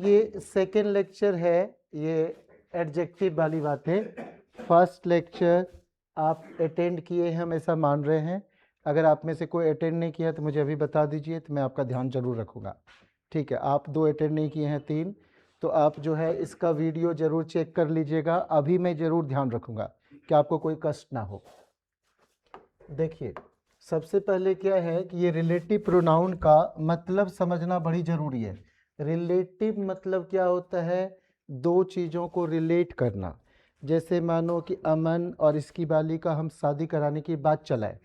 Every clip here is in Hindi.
ये सेकेंड लेक्चर है, ये एडजेक्टिव वाली बातें। फर्स्ट लेक्चर आप अटेंड किए हैं, हम ऐसा मान रहे हैं। अगर आप में से कोई अटेंड नहीं किया तो मुझे अभी बता दीजिए, तो मैं आपका ध्यान जरूर रखूँगा। ठीक है, आप 2 अटेंड नहीं किए हैं, 3, तो आप जो है इसका वीडियो ज़रूर चेक कर लीजिएगा। अभी मैं ज़रूर ध्यान रखूँगा कि आपको कोई कष्ट ना हो। देखिए, सबसे पहले क्या है कि ये रिलेटिव प्रोनाउन का मतलब समझना बड़ी ज़रूरी है। रिलेटिव मतलब क्या होता है? दो चीज़ों को रिलेट करना। जैसे मानो कि अमन और इसकी बाली का हम शादी कराने की बात चलाए,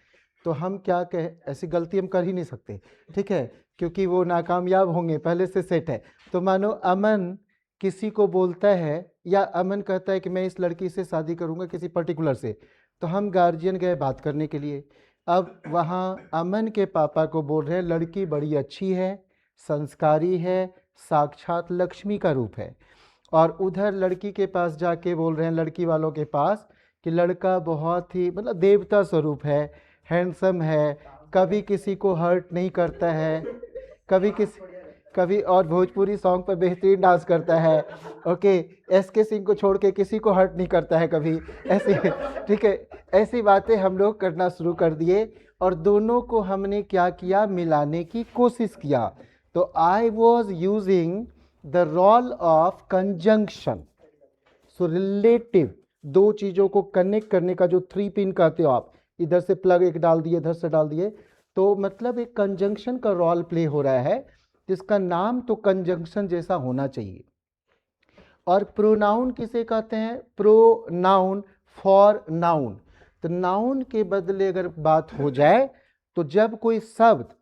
तो हम क्या कहें? ऐसी गलती हम कर ही नहीं सकते, ठीक है, क्योंकि वो नाकामयाब होंगे, पहले से सेट है। तो मानो अमन किसी को बोलता है, या अमन कहता है कि मैं इस लड़की से शादी करूंगा किसी पर्टिकुलर से, तो हम गार्जियन गए बात करने के लिए। अब वहाँ अमन के पापा को बोल रहे हैं लड़की बड़ी अच्छी है, संस्कारी है, साक्षात लक्ष्मी का रूप है। और उधर लड़की के पास जाके बोल रहे हैं, लड़की वालों के पास, कि लड़का बहुत ही मतलब देवता स्वरूप है, हैंडसम है, कभी किसी को हर्ट नहीं करता है, कभी और भोजपुरी सॉन्ग पर बेहतरीन डांस करता है। ओके, एसके सिंह को छोड़ के किसी को हर्ट नहीं करता है कभी, ऐसी ठीक है, ऐसी बातें हम लोग करना शुरू कर दिए। और दोनों को हमने क्या किया? मिलाने की कोशिश किया। तो I was using the role of conjunction. So relative, दो चीज़ों को कनेक्ट करने का जो 3 पिन कहते हो आप, इधर से प्लग एक डाल दिए, इधर से डाल दिए, तो मतलब एक कंजंक्शन का रोल प्ले हो रहा है, जिसका नाम तो कंजंक्शन जैसा होना चाहिए। और प्रोनाउन किसे कहते हैं? Pronoun for noun. तो नाउन के बदले अगर बात हो जाए, तो जब कोई शब्द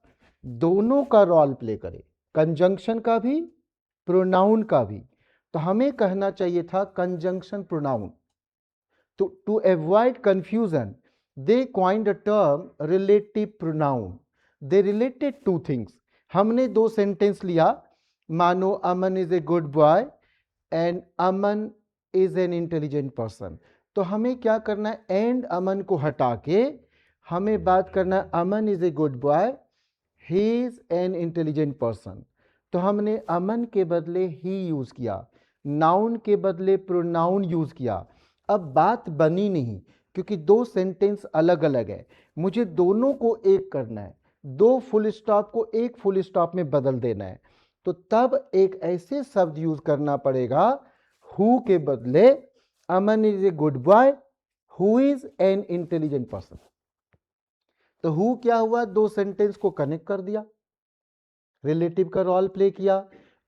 दोनों का रोल प्ले करे, कंजंक्शन का भी, प्रोनाउन का भी, तो हमें कहना चाहिए था conjunction pronoun. to avoid confusion, they coined a term relative pronoun. They related two things. हमने दो सेंटेंस लिया, मानो Aman is a good boy and Aman is an intelligent person. तो हमें क्या करना है? एंड अमन को हटा के हमें बात करना है Aman is a good boy, he is an intelligent person. तो हमने अमन के बदले ही यूज किया, नाउन के बदले प्रोनाउन यूज किया। अब बात बनी नहीं, क्योंकि दो सेंटेंस अलग अलग है, मुझे दोनों को एक करना है, दो फुल स्टॉप को एक फुल स्टॉप में बदल देना है। तो तब एक ऐसे शब्द यूज करना पड़ेगा, हु के बदले Aman is a good boy, who is an intelligent person. तो हु क्या हुआ? दो सेंटेंस को कनेक्ट कर दिया, रिलेटिव का रोल प्ले किया,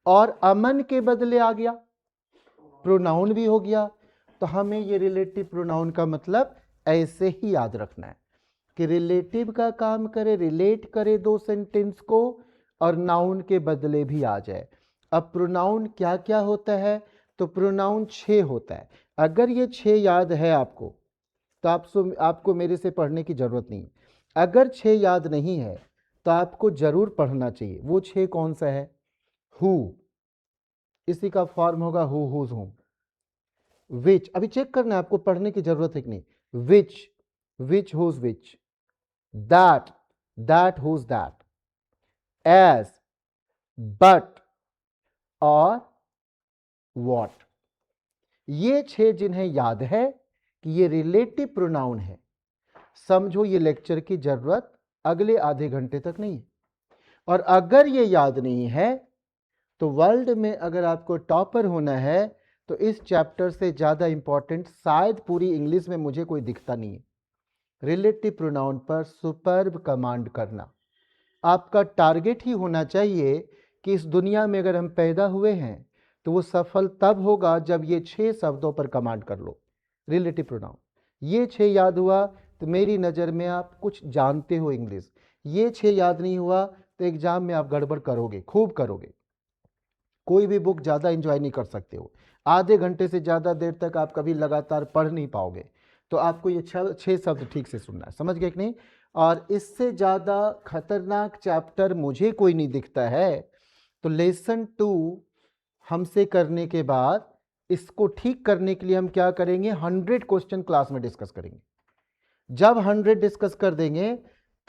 और अमन के बदले आ गया, प्रोनाउन भी हो गया। तो हमें ये रिलेटिव प्रोनाउन का मतलब ऐसे ही याद रखना है कि रिलेटिव का काम करे, रिलेट करे दो सेंटेंस को, और नाउन के बदले भी आ जाए। अब प्रोनाउन क्या क्या होता है? तो प्रोनाउन 6 होता है। अगर ये 6 याद है आपको, तो आपको मेरे से पढ़ने की जरूरत नहीं। अगर 6 याद नहीं है तो आपको जरूर पढ़ना चाहिए। वो 6 कौन सा है? हु, इसी का फॉर्म होगा हु, हुज, हुम। विच, अभी चेक करना है, आपको पढ़ने की जरूरत है कि नहीं। Which, which whose which. That, that whose that. As, but, और वॉट। ये 6 जिन्हें याद है कि ये रिलेटिव प्रोनाउन है, समझो ये लेक्चर की जरूरत अगले आधे घंटे तक नहीं है। और अगर ये याद नहीं है, तो वर्ल्ड में अगर आपको टॉपर होना है, तो इस चैप्टर से ज़्यादा इंपॉर्टेंट शायद पूरी इंग्लिश में मुझे कोई दिखता नहीं है। रिलेटिव प्रोनाउन पर सुपर्ब कमांड करना आपका टारगेट ही होना चाहिए कि इस दुनिया में अगर हम पैदा हुए हैं, तो वो सफल तब होगा जब ये 6 शब्दों पर कमांड कर लो। रिलेटिव प्रोनाउन, ये 6 याद हुआ तो मेरी नज़र में आप कुछ जानते हो इंग्लिश। ये 6 याद नहीं हुआ तो एग्जाम में आप गड़बड़ करोगे, खूब करोगे। कोई भी बुक ज़्यादा इंजॉय नहीं कर सकते हो, आधे घंटे से ज़्यादा देर तक आप कभी लगातार पढ़ नहीं पाओगे। तो आपको ये 6 शब्द ठीक से सुनना है, समझ गए कि नहीं? और इससे ज़्यादा खतरनाक चैप्टर मुझे कोई नहीं दिखता है। तो लेसन 2 हमसे करने के बाद इसको ठीक करने के लिए हम क्या करेंगे? 100 क्वेश्चन क्लास में डिस्कस करेंगे। जब 100 डिस्कस कर देंगे,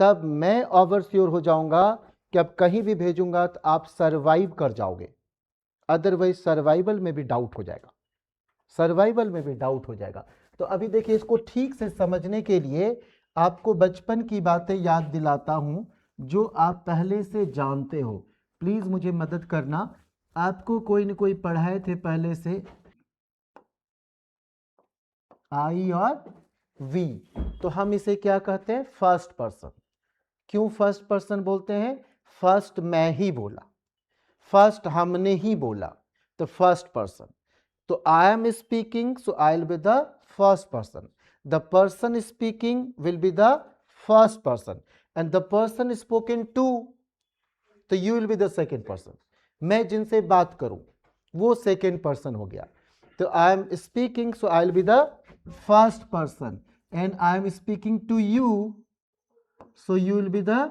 तब मैं ओवर श्योर हो जाऊंगा कि अब कहीं भी भेजूंगा तो आप सरवाइव कर जाओगे। अदरवाइज सर्वाइवल में भी डाउट हो जाएगा, सर्वाइवल में भी डाउट हो जाएगा। तो अभी देखिए, इसको ठीक से समझने के लिए आपको बचपन की बातें याद दिलाता हूं जो आप पहले से जानते हो। प्लीज मुझे मदद करना, आपको कोई न कोई पढ़ाए थे पहले से आई और वी, तो हम इसे क्या कहते हैं, फर्स्ट पर्सन। क्यों फर्स्ट पर्सन बोलते हैं, फर्स्ट मैं ही बोला, फर्स्ट हमने ही बोला, तो फर्स्ट पर्सन। तो I am speaking, so I will be the first person, the person speaking will be the first person, and the person spoken to, तो you will be the second person. मैं जिनसे बात करूं वो सेकेंड पर्सन हो गया। तो I am speaking, so I will be the first person, and I am speaking to you, so you will be the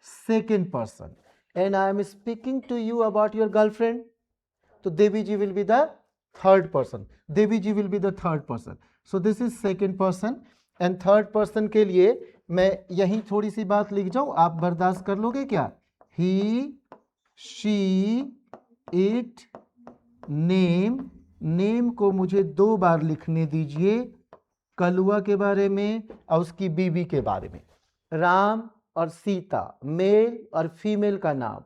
second person, and I am speaking to you about your girlfriend, so Devi ji will be the third person, Devi ji will be the third person, so this is second person, and third person के लिए मैं यही थोड़ी सी बात लिख जाऊं, आप बर्दाश्त कर लोगे क्या, he, she, it, name, name को मुझे 2 बार लिखने दीजिए, कलुआ के बारे में और उसकी बीवी के बारे में, राम और सीता, मेल और फीमेल का नाम,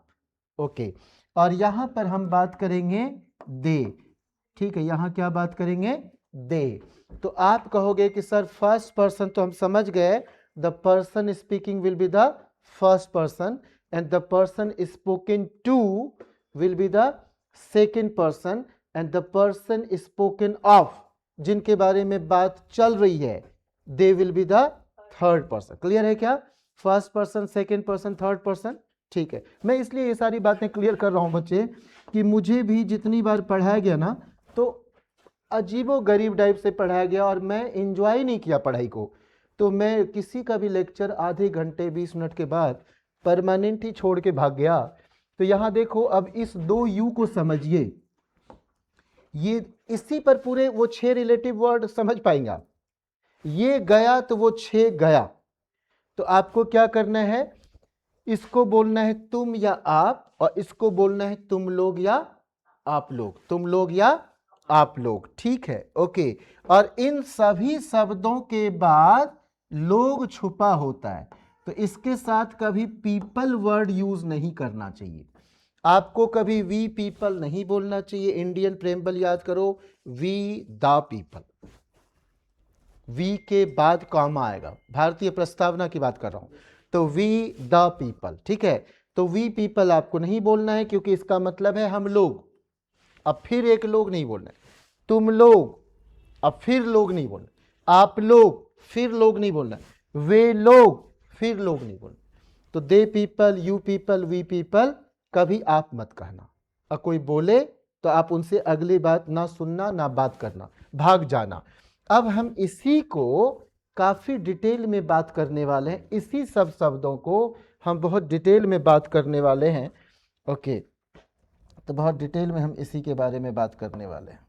ओके। और यहां पर हम बात करेंगे दे, ठीक है, यहां क्या बात करेंगे, दे। तो आप कहोगे कि सर फर्स्ट पर्सन तो हम समझ गए, the person speaking will be the first person, and the person spoken to will be the second person, and the person spoken of, जिनके बारे में बात चल रही है, they will be the third person. Clear है क्या, first person, second person, third person, ठीक है। मैं इसलिए ये सारी बातें क्लियर कर रहा हूं बच्चे कि मुझे भी जितनी बार पढ़ाया गया ना, तो अजीबो गरीब टाइप से पढ़ाया गया और मैं एंजॉय नहीं किया पढ़ाई को, तो मैं किसी का भी लेक्चर आधे घंटे 20 मिनट के बाद परमानेंट ही छोड़ के भाग गया। तो यहां देखो, अब इस 2 यू को समझिए, ये इसी पर पूरे वो 6 रिलेटिव वर्ड समझ पाएंगे आप। ये गया तो वो 6 गया, तो आपको क्या करना है, इसको बोलना है तुम या आप, और इसको बोलना है तुम लोग या आप लोग, तुम लोग या आप लोग, ठीक है, ओके। और इन सभी शब्दों के बाद लोग छुपा होता है, तो इसके साथ कभी पीपल वर्ड यूज नहीं करना चाहिए, आपको कभी वी पीपल नहीं बोलना चाहिए। इंडियन प्रेम्बल याद करो, वी द पीपल, वी के बाद कॉमा आएगा, भारतीय प्रस्तावना की बात कर रहा हूं, तो वी द पीपल, ठीक है। तो वी पीपल आपको नहीं बोलना है, क्योंकि इसका मतलब है हम लोग, अब फिर एक लोग नहीं बोलना है, तुम लोग, अब फिर लोग नहीं बोलना, आप लोग, फिर लोग नहीं बोलना, वे लोग, फिर लोग नहीं बोलना। तो they people, you people, we people, कभी आप मत कहना, और कोई बोले तो आप उनसे अगली बात ना सुनना, ना बात करना, भाग जाना। अब हम इसी को काफी डिटेल में बात करने वाले हैं, इसी सब शब्दों को हम बहुत डिटेल में बात करने वाले हैं, ओके। तो बहुत डिटेल में हम इसी के बारे में बात करने वाले हैं।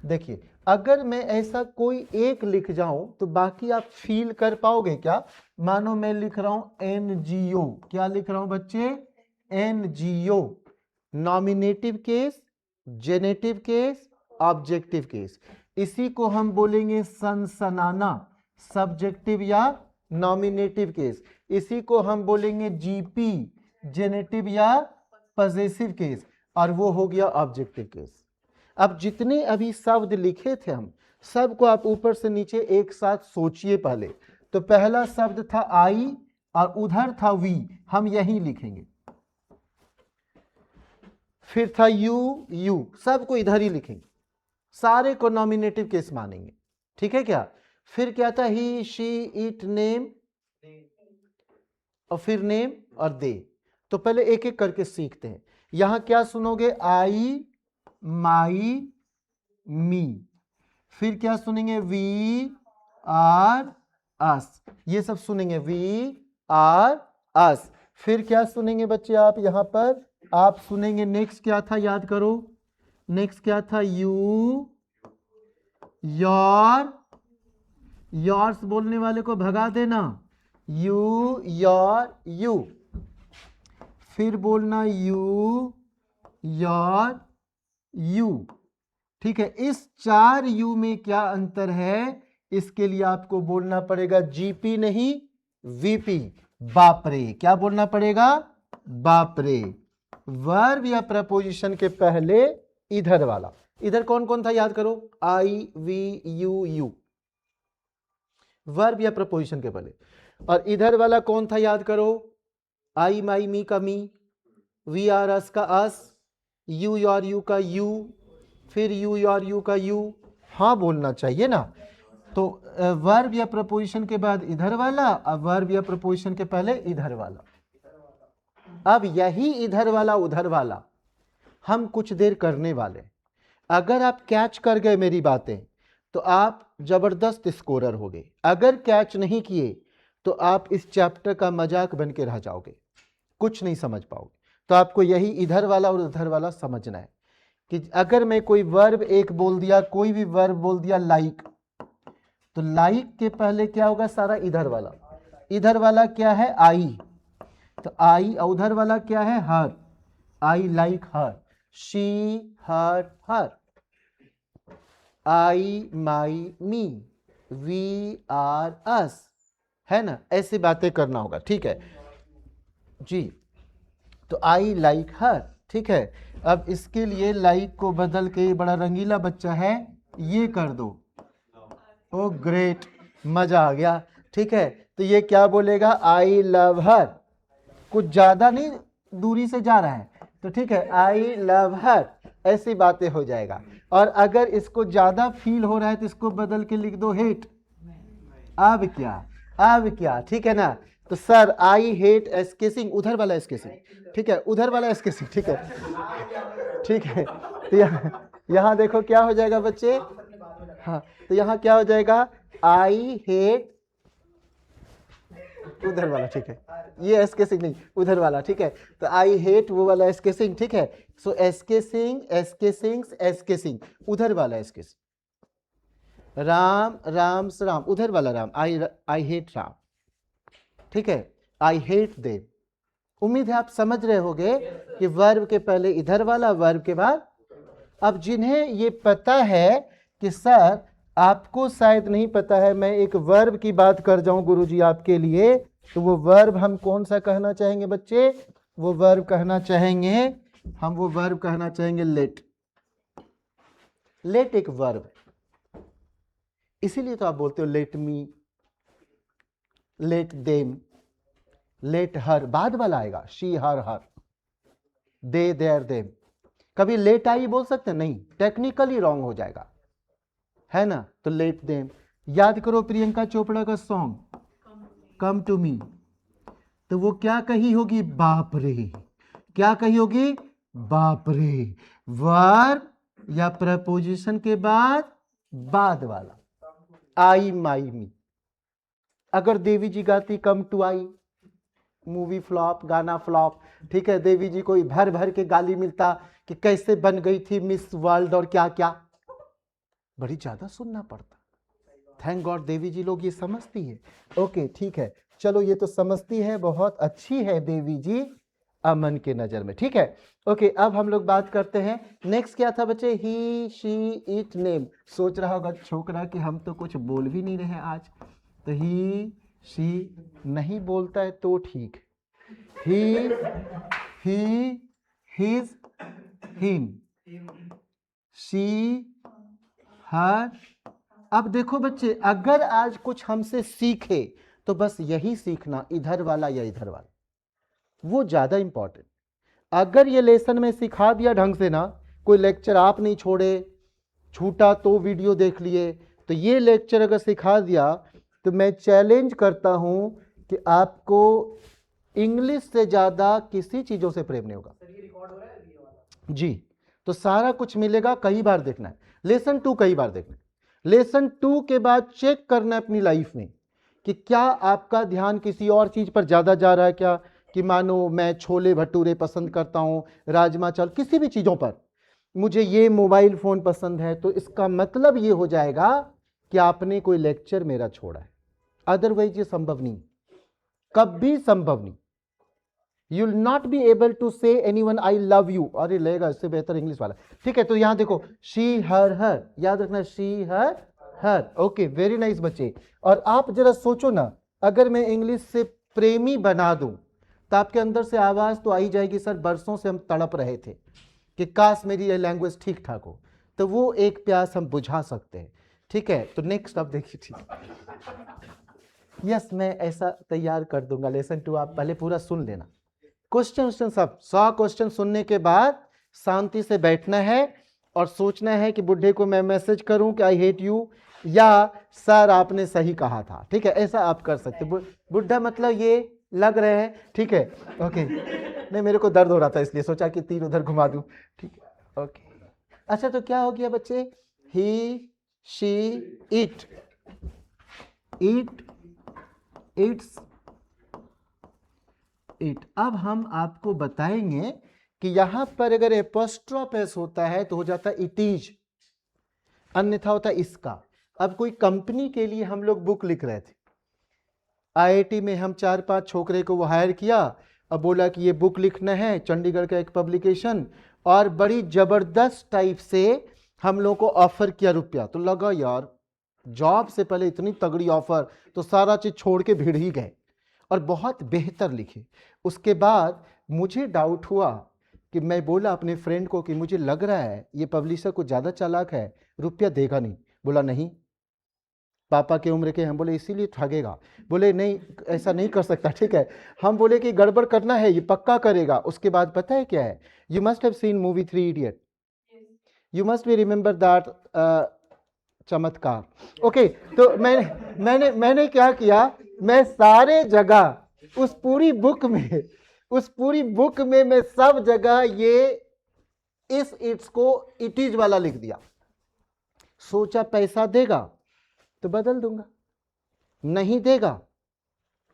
देखिए, अगर मैं ऐसा कोई एक लिख जाऊं तो बाकी आप फील कर पाओगे क्या, मानो मैं लिख रहा हूं एनजीओ, क्या लिख रहा हूं बच्चे, NGO, nominative case, generative case, objective case, इसी को हम बोलेंगे सनसनाना, सब्जेक्टिव या नॉमिनेटिव केस, इसी को हम बोलेंगे जीपी, जेनेटिव या पजेसिव केस, और वो हो गया ऑब्जेक्टिव केस। अब जितने अभी शब्द लिखे थे हम सबको आप ऊपर से नीचे एक साथ सोचिए पहले। तो पहला शब्द था आई और उधर था वी, हम यही लिखेंगे। फिर था यू, यू, सबको इधर ही लिखेंगे, सारे को नॉमिनेटिव केस मानेंगे, ठीक है क्या। फिर क्या था, ही, शी, इट, नेम, और फिर नेम और दे। तो पहले एक एक करके सीखते हैं। यहां क्या सुनोगे, आई, माई, मी। फिर क्या सुनेंगे, वी, आर, अस, ये सब सुनेंगे, वी, आर, अस। फिर क्या सुनेंगे बच्चे आप यहां पर, आप सुनेंगे नेक्स्ट क्या था, याद करो, नेक्स्ट क्या था, यू, योर, योर्स बोलने वाले को भगा देना, यू, योर, यू। फिर बोलना यू, योर, यू। ठीक है, इस 4 यू में क्या अंतर है, इसके लिए आपको बोलना पड़ेगा जीपी नहीं वीपी। बाप रे, क्या बोलना पड़ेगा, बाप रे। वर्ब या प्रपोजिशन के पहले इधर वाला, इधर कौन कौन था याद करो, आई, वी, यू, यू, वर्ब या प्रपोजिशन के पहले। और इधर वाला कौन था याद करो, आई, माई, मी का मी, वी आर अस का अस, यू योर यू का यू, फिर यू योर यू का यू। हाँ बोलना चाहिए ना। तो वर्ब या प्रपोजिशन के बाद इधर वाला, अब वर्ब या प्रपोजिशन के पहले इधर वाला। अब यही इधर वाला उधर वाला हम कुछ देर करने वाले। अगर आप कैच कर गए मेरी बातें तो आप जबरदस्त स्कोरर होगे, अगर कैच नहीं किए तो आप इस चैप्टर का मजाक बन के रह जाओगे, कुछ नहीं समझ पाओगे। तो आपको यही इधर वाला और उधर वाला समझना है कि अगर मैं कोई वर्ब एक बोल दिया, कोई भी वर्ब बोल दिया लाइक, तो लाइक के पहले क्या होगा, सारा इधर वाला। इधर वाला क्या है, आई, तो आई। उधर वाला क्या है, her, I like her, she, her, her, I, my, me, we are us, है ना। ऐसी बातें करना होगा, ठीक है जी। तो आई लाइक हर, ठीक है। अब इसके लिए लाइक को बदल के, बड़ा रंगीला बच्चा है, ये कर दो। ओ ग्रेट, मजा आ गया, ठीक है। तो ये क्या बोलेगा, आई लव हर, कुछ ज्यादा नहीं दूरी से जा रहा है, तो ठीक है, आई लव हर, ऐसी बातें हो जाएगा। और अगर इसको ज्यादा फील हो रहा है तो इसको बदल के लिख दो हेट। अब क्या, अब क्या, ठीक है ना। तो सर आई हेट एस्केसिंग, उधर वाला एस्केसिंग, ठीक है, उधर वाला एस्केसिंग, ठीक है, ठीक है। तो यहाँ देखो क्या हो जाएगा बच्चे, हाँ, तो यहाँ क्या हो जाएगा, आई हेट, उधर वाला, ठीक है, ये एस्केसिंग नहीं, उधर वाला, ठीक है। तो आई हेट वो वाला एस्केसिंग, ठीक है। सो एस्केसिंग, एस्केसिंग, एस्केसिंग, उधर वाला एस्केसिंग। राम, राम से राम, उधर वाला राम, आई हेट राम, ठीक है, आई हेट देम। उम्मीद है आप समझ रहे होंगे कि वर्ब के पहले इधर वाला, वर्ब के बाद। अब जिन्हें ये पता है कि सर आपको शायद नहीं पता है, मैं एक वर्ब की बात कर जाऊं गुरुजी आपके लिए, तो वो वर्ब हम कौन सा कहना चाहेंगे बच्चे, वो वर्ब कहना चाहेंगे, हम वो वर्ब कहना चाहेंगे लेट। लेट एक वर्ब, इसीलिए तो आप बोलते हो let me, let them, let her, बाद वाला आएगा, she her her, they there them. कभी लेट आई बोल सकते नहीं, टेक्निकली रॉन्ग हो जाएगा, है ना। तो लेट देम। याद करो प्रियंका चोपड़ा का सॉन्ग कम टू मी, तो वो क्या कही होगी, बाप रे, क्या कही होगी, बाप रे। वर्ब या प्रपोजिशन के बाद वाला, आई माई मी। अगर देवी जी गाती come to I, movie flop, गाना फ्लॉप, ठीक है, देवी जी को भर भर के गाली मिलता कि कैसे बन गई थी मिस वर्ल्ड और क्या क्या, बड़ी ज्यादा सुनना पड़ता। थैंक गॉड देवी जी लोग ये समझती है। ओके ठीक है, चलो ये तो समझती है, बहुत अच्छी है देवी जी अमन के नजर में, ठीक है। ओके, अब हम लोग बात करते हैं, नेक्स्ट क्या था बच्चे, ही, शी, इट, नेम। सोच रहा होगा छोकरा कि हम तो कुछ बोल भी नहीं रहे आज, तो ही, शी नहीं बोलता है तो ठीक, ही, हिज, हिम, शी, हर। अब देखो बच्चे, अगर आज कुछ हमसे सीखे तो बस यही सीखना, इधर वाला या इधर वाला, वो ज्यादा इंपॉर्टेंट। अगर ये लेसन में सिखा दिया ढंग से ना, कोई लेक्चर आप नहीं छोड़े, छूटा तो वीडियो देख लिए, तो ये लेक्चर अगर सिखा दिया तो मैं चैलेंज करता हूं कि आपको इंग्लिश से ज्यादा किसी चीजों से प्रेम नहीं होगा जी। तो सारा कुछ मिलेगा, कई बार देखना है, लेसन 2 कई बार देखना है, लेसन 2 के बाद चेक करना है अपनी लाइफ में कि क्या आपका ध्यान किसी और चीज पर ज्यादा जा रहा है क्या, कि मानो मैं छोले भटूरे पसंद करता हूं, राजमा चावल, किसी भी चीजों पर, मुझे ये मोबाइल फोन पसंद है, तो इसका मतलब ये हो जाएगा कि आपने कोई लेक्चर मेरा छोड़ा है, अदरवाइज ये संभव नहीं, कभी संभव नहीं। You will not be able to say anyone I love you, अरे लेगा इससे बेहतर इंग्लिश वाला। ठीक है, तो यहां देखो शी हर हर, याद रखना she her her. Okay, very nice बच्चे। और आप जरा सोचो ना, अगर मैं इंग्लिश से प्रेमी बना दूं तो आपके अंदर से आवाज तो आई जाएगी, सर बरसों से हम तड़प रहे थे कि काश मेरी ये लैंग्वेज ठीक ठाक हो। तो वो एक प्यास हम बुझा सकते हैं। ठीक है, तो नेक्स्ट आप देखिए। ठीक, यस मैं ऐसा तैयार कर दूंगा। लेसन 2 आप पहले पूरा सुन लेना, क्वेश्चन सब 100 क्वेश्चन सुनने के बाद शांति से बैठना है और सोचना है कि बुढ़े को मैं मैसेज करूं कि आई हेट यू, या सर आपने सही कहा था। ठीक है, ऐसा आप कर सकते। बुढ़ा मतलब ये लग रहे हैं। ठीक है, ओके। नहीं, मेरे को दर्द हो रहा था इसलिए सोचा कि तीर उधर घुमा दूं। ठीक है, ओके। अच्छा, तो क्या हो गया बच्चे? ही शी इट, इट्स इट। अब हम आपको बताएंगे कि यहां पर अगर एपोस्ट्रोफ एस होता है तो हो जाता है इट इज, अन्यथा होता है इसका। अब कोई कंपनी के लिए हम लोग बुक लिख रहे थे, आईआईटी में हम 4-5 छोकरे को वो हायर किया, अब बोला कि ये बुक लिखना है, चंडीगढ़ का एक पब्लिकेशन, और बड़ी जबरदस्त टाइप से हम लोग को ऑफर किया रुपया। तो लगा यार जॉब से पहले इतनी तगड़ी ऑफर, तो सारा चीज छोड़ के भिड़ ही गए और बहुत बेहतर लिखे। उसके बाद मुझे डाउट हुआ कि मैं बोला अपने फ्रेंड को कि मुझे लग रहा है ये पब्लिशर कुछ ज़्यादा चालाक है, रुपया देगा नहीं। बोला नहीं, पापा के उम्र के। हम बोले इसीलिए ठगेगा। बोले नहीं, ऐसा नहीं कर सकता। ठीक है, हम बोले कि गड़बड़ करना है, ये पक्का करेगा। उसके बाद पता है क्या है, you must have scene movie 3 idiot, you must be remember that चमत्कार। ओके, तो मैंने क्या किया, मैं सारे जगह उस पूरी बुक में मैं सब जगह ये इस इट्स को इट इज वाला लिख दिया। सोचा पैसा देगा तो बदल दूंगा, नहीं देगा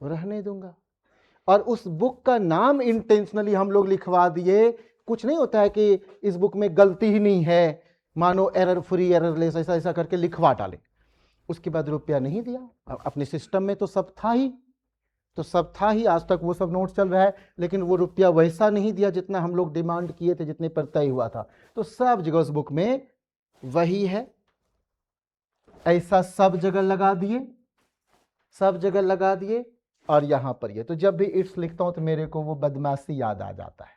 रहने दूंगा। और उस बुक का नाम इंटेंशनली हम लोग लिखवा दिए। कुछ नहीं होता है कि इस बुक में गलती ही नहीं है, मानो एरर फ्री, एररलेस, ऐसा ऐसा करके लिखवा डाले। उसके बाद रुपया नहीं दिया। अपने सिस्टम में तो सब था ही, आज तक वो सब नोट चल रहा है, लेकिन वो रुपया वैसा नहीं दिया जितना हम लोग डिमांड किए थे, जितने पर तय हुआ था। तो सब जगह उस बुक में वही है, ऐसा सब जगह लगा दिए और यहां पर ये। तो जब भी इट्स लिखता हूं तो मेरे को वो बदमाशी याद आ जाता है।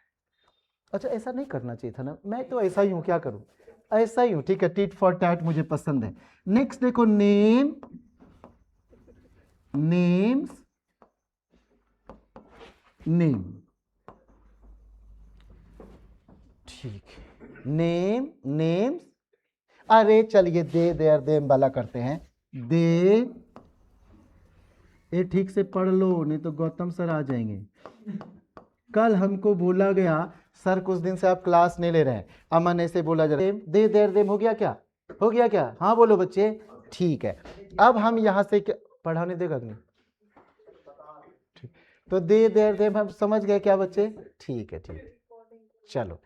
अच्छा, ऐसा नहीं करना चाहिए था ना, मैं तो ऐसा ही हूं, क्या करूं, ऐसा ही हूं। ठीक है, टिट फॉर टैट मुझे पसंद है। नेक्स्ट देखो, नेम, ठीक है, नेम्स। अरे चलिए दे देर देम वाला करते हैं। दे, ये ठीक से पढ़ लो नहीं तो गौतम सर आ जाएंगे। कल हमको बोला गया सर कुछ दिन से आप क्लास नहीं ले रहे हैं, अमन ऐसे बोला जा रहा है। दे देर देम हो गया क्या? हाँ बोलो बच्चे। ठीक है, अब हम यहां से क्या पढ़ाने देगा कि नहीं? ठीक, तो दे देर देम हम समझ गए क्या बच्चे? ठीक है, चलो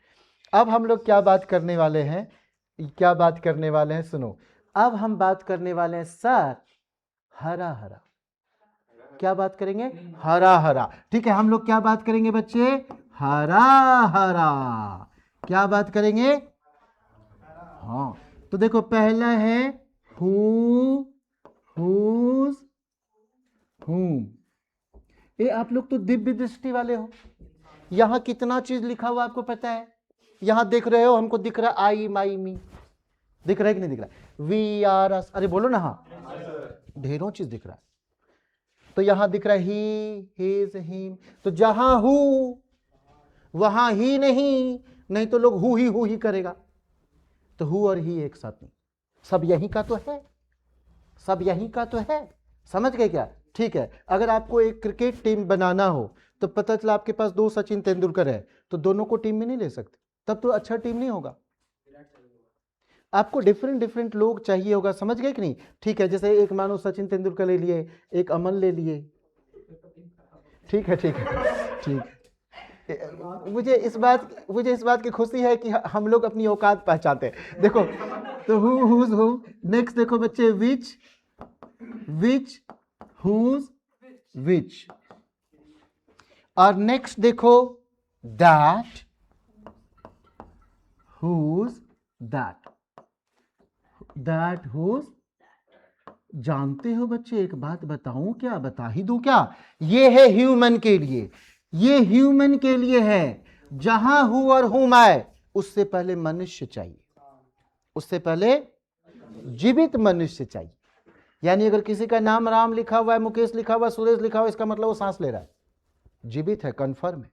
अब हम लोग क्या बात करने वाले हैं, सुनो। अब हम बात करने वाले हैं सर हरा हरा। क्या बात करेंगे? हरा हरा। ठीक है, हम लोग क्या बात करेंगे बच्चे? हरा हरा। क्या बात करेंगे? हाँ, तो देखो पहला है हु, हुज, हुम। ये आप लोग तो दिव्य दृष्टि वाले हो, यहां कितना चीज लिखा हुआ आपको पता है। यहां देख रहे हो, हमको दिख रहा आई माई मी, दिख रहा है कि नहीं दिख रहा? वी आर अस, अरे बोलो ना हाँ, ढेरों चीज दिख रहा है। तो यहां दिख रहा है ही, हिज, हिम। तो जहां हु वहां ही नहीं तो लोग हु ही करेगा। तो हु और ही एक साथ नहीं, सब यही का तो है, समझ गए क्या? ठीक है, अगर आपको एक क्रिकेट टीम बनाना हो तो पता चला आपके पास 2 सचिन तेंदुलकर है, तो दोनों को टीम में नहीं ले सकते, तब तो अच्छा टीम नहीं होगा। आपको डिफरेंट लोग चाहिए होगा, समझ गए कि नहीं? ठीक है, जैसे एक मानो सचिन तेंदुलकर ले लिए, एक अमन ले लिए। ठीक है। मुझे इस बात की खुशी है कि हम लोग अपनी औकात पहचानते हैं। देखो, तो हु, हुज, हु। नेक्स्ट देखो बच्चे, विच, हुज, विच। और नेक्स्ट देखो that, whose, that, that whose. जानते हो बच्चे, एक बात बताऊं क्या, बता ही दूं क्या, ये है ह्यूमन के लिए, ये ह्यूमन के लिए है। जहां हु और हुम आए उससे पहले मनुष्य चाहिए, उससे पहले जीवित मनुष्य चाहिए। यानी अगर किसी का नाम राम लिखा हुआ है, मुकेश लिखा हुआ है, सुरेश लिखा हुआ है, इसका मतलब वो सांस ले रहा है, जीवित है, कंफर्म है।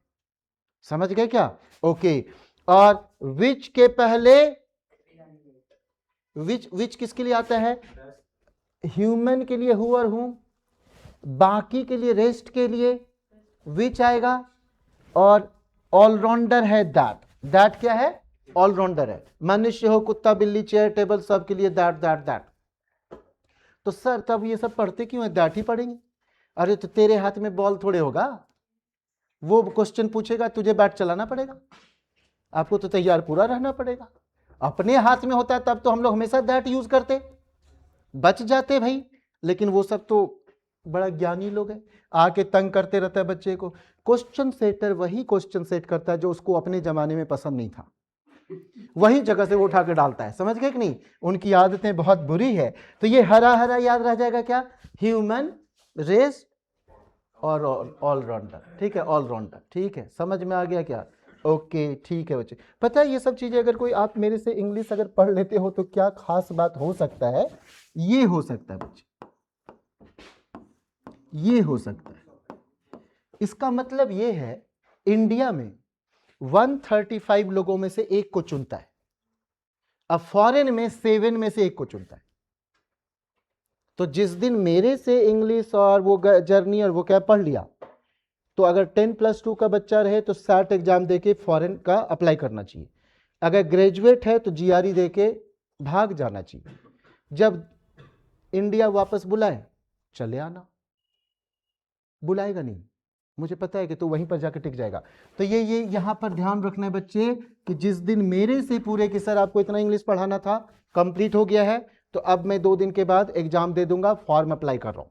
समझ गए क्या? ओके। और विच के पहले विच किसके लिए आता है? ह्यूमन के लिए हु और हुम, बाकी के लिए रेस्ट के लिए विच आएगा। और ऑलराउंडर है दैट, दैट क्या है? ऑलराउंडर है। मनुष्य हो, कुत्ता, बिल्ली, चेयर, टेबल, सब के लिए दैट दैट दैट। तो सर तब ये सब पढ़ते क्यों है? दैट ही पढ़ेंगे। अरे तो तेरे हाथ में बॉल थोड़े होगा, वो क्वेश्चन पूछेगा, तुझे बैट चलाना पड़ेगा, आपको तो तैयार पूरा रहना पड़ेगा। अपने हाथ में होता है तब तो हम लोग हमेशा दैट यूज करते, बच जाते भाई। लेकिन वो सब तो बड़ा ज्ञानी लोग हैं, आके तंग करते रहता है बच्चे को। क्वेश्चन सेटर वही क्वेश्चन सेट करता है जो उसको अपने जमाने में पसंद नहीं था, वही जगह से वो उठा के डालता है। समझ गए कि नहीं? उनकी आदतें बहुत बुरी है। तो ये हरा हरा याद रह जाएगा क्या? ह्यूमन, रेस और ऑलराउंडर। ठीक है, ऑलराउंडर। ठीक है, समझ में आ गया क्या? ओके ठीक है बच्चे। पता है ये सब चीजें अगर कोई आप मेरे से इंग्लिश अगर पढ़ लेते हो तो क्या खास बात हो सकता है? ये हो सकता है बच्चे, ये हो सकता है। इसका मतलब ये है इंडिया में 135 लोगों में से एक को चुनता है, अब फॉरेन में 7 में से एक को चुनता है। तो जिस दिन मेरे से इंग्लिश और वो जर्नी और वो क्या पढ़ लिया, तो अगर 10+2 का बच्चा रहे तो सैट एग्जाम देके फॉरेन का अप्लाई करना चाहिए। अगर ग्रेजुएट है तो जीआरई देके भाग जाना चाहिए। जब इंडिया वापस बुलाए चले आना, बुलाएगा नहीं, मुझे पता है कि तो वहीं पर जाके टिक जाएगा। तो ये यहां पर ध्यान रखना है बच्चे कि जिस दिन मेरे से पूरे कि सर आपको इतना इंग्लिश पढ़ाना था, कंप्लीट हो गया है, तो अब मैं 2 दिन के बाद एग्जाम दे दूंगा, फॉर्म अप्लाई कर रहा हूं।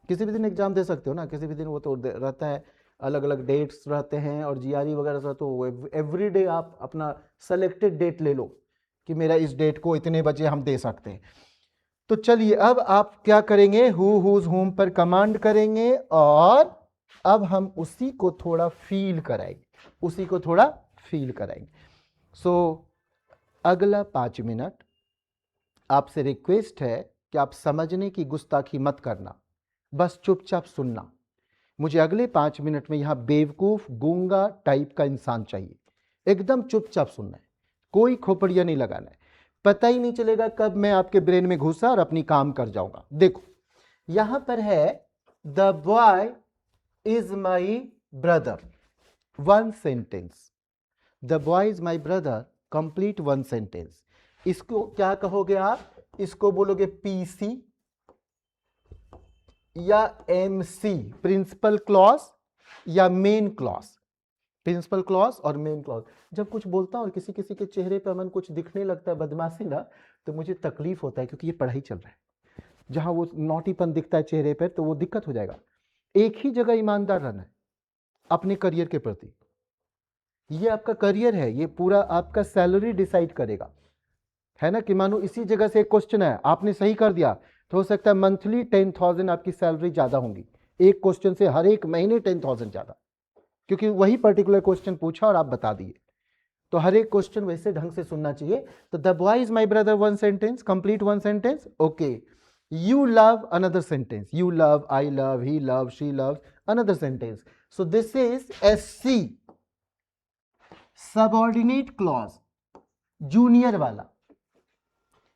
किसी भी दिन एग्जाम दे सकते हो ना, किसी भी दिन, वो तो रहता है, अलग अलग डेट्स रहते हैं और जीआरई वगैरह, तो एवरी डे आप अपना सेलेक्टेड डेट ले लो कि मेरा इस डेट को इतने बजे हम दे सकते हैं। तो चलिए अब आप क्या करेंगे? हु, हुज, हुम पर कमांड करेंगे और अब हम उसी को थोड़ा फील कराएंगे, उसी को थोड़ा फील कराएंगे। सो अगला 5 मिनट आपसे रिक्वेस्ट है कि आप समझने की गुस्ताखी मत करना, बस चुपचाप सुनना। मुझे अगले 5 मिनट में यहां बेवकूफ गूंगा टाइप का इंसान चाहिए, एकदम चुपचाप सुनना है, कोई खोपड़िया नहीं लगाना है। पता ही नहीं चलेगा कब मैं आपके ब्रेन में घुसा और अपनी काम कर जाऊंगा। देखो यहां पर है the boy is my brother, 1 sentence. The boy is my brother, complete 1 sentence. इसको क्या कहोगे आप? इसको बोलोगे पीसी या एमसी, प्रिंसिपल क्लॉज या मेन क्लॉज। प्रिंसिपल क्लॉज और मेन क्लॉज। जब कुछ बोलता हूं और किसी किसी के चेहरे पर मन कुछ दिखने लगता है बदमाशी ना, तो मुझे तकलीफ होता है, क्योंकि ये पढ़ाई चल रहा है। जहां वो नौटीपन दिखता है चेहरे पर तो वो दिक्कत हो जाएगा। एक ही जगह ईमानदार रहना है अपने करियर के प्रति। ये आपका करियर है, ये पूरा आपका सैलरी डिसाइड करेगा, है ना? कि मानो इसी जगह से एक क्वेश्चन है, आपने सही कर दिया तो हो सकता है मंथली 10,000 आपकी सैलरी ज्यादा होंगी, एक क्वेश्चन से हर एक महीने 10,000 ज्यादा, क्योंकि वही पर्टिकुलर क्वेश्चन पूछा और आप बता दिए। तो हर एक क्वेश्चन वैसे ढंग से सुनना चाहिए। तो the boy is my brother, 1 sentence, complete 1 sentence. Okay, you love, another sentence. You love, I love, he love, she love, another sentence. So this is SC, subordinate clause, junior वाला।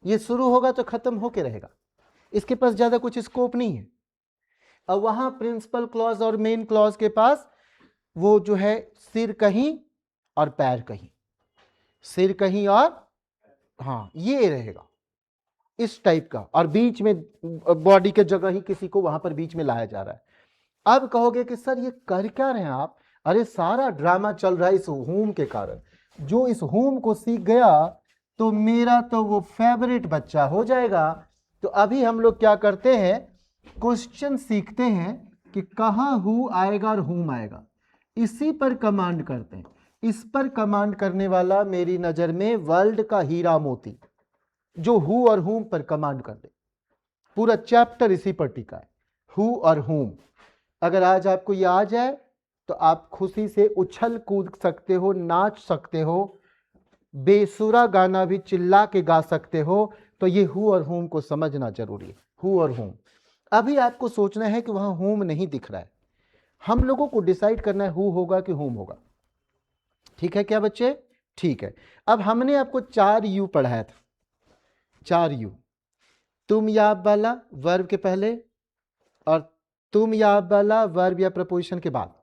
ये शुरू होगा तो खत्म होके रहेगा, इसके पास ज्यादा कुछ स्कोप नहीं है। अब वहां प्रिंसिपल क्लॉज और मेन क्लॉज के पास वो जो है सिर कहीं और पैर कहीं, सिर कहीं और, हाँ ये रहेगा इस टाइप का, और बीच में बॉडी के जगह ही किसी को वहां पर बीच में लाया जा रहा है। अब कहोगे कि सर ये कर क्या रहे हैं आप? अरे सारा ड्रामा चल रहा है इस होम के कारण। जो इस होम को सीख गया तो मेरा तो वो फेवरेट बच्चा हो जाएगा। तो अभी हम लोग क्या करते हैं, क्वेश्चन सीखते हैं कि कहां हु आएगा और हुम आएगा। इसी पर कमांड करते हैं। इस पर कमांड करने वाला मेरी नजर में वर्ल्ड का हीरा मोती, जो हु और हुम पर कमांड कर दे। पूरा चैप्टर इसी पर टिका है, हु और हुम। अगर आज आपको ये आ जाए तो आप खुशी से उछल कूद सकते हो, नाच सकते हो, बेसुरा गाना भी चिल्ला के गा सकते हो। तो ये हु और हुम को समझना जरूरी है, हु और हुम। अभी आपको सोचना है कि वहां हुम नहीं दिख रहा है, हम लोगों को डिसाइड करना है हु होगा कि हुम होगा। ठीक है क्या बच्चे? ठीक है। अब हमने आपको 4 यू पढ़ाया था, 4 यू। तुम या आप वाला वर्ब के पहले, और तुम या आप वाला वर्ब या प्रपोजिशन के बाद।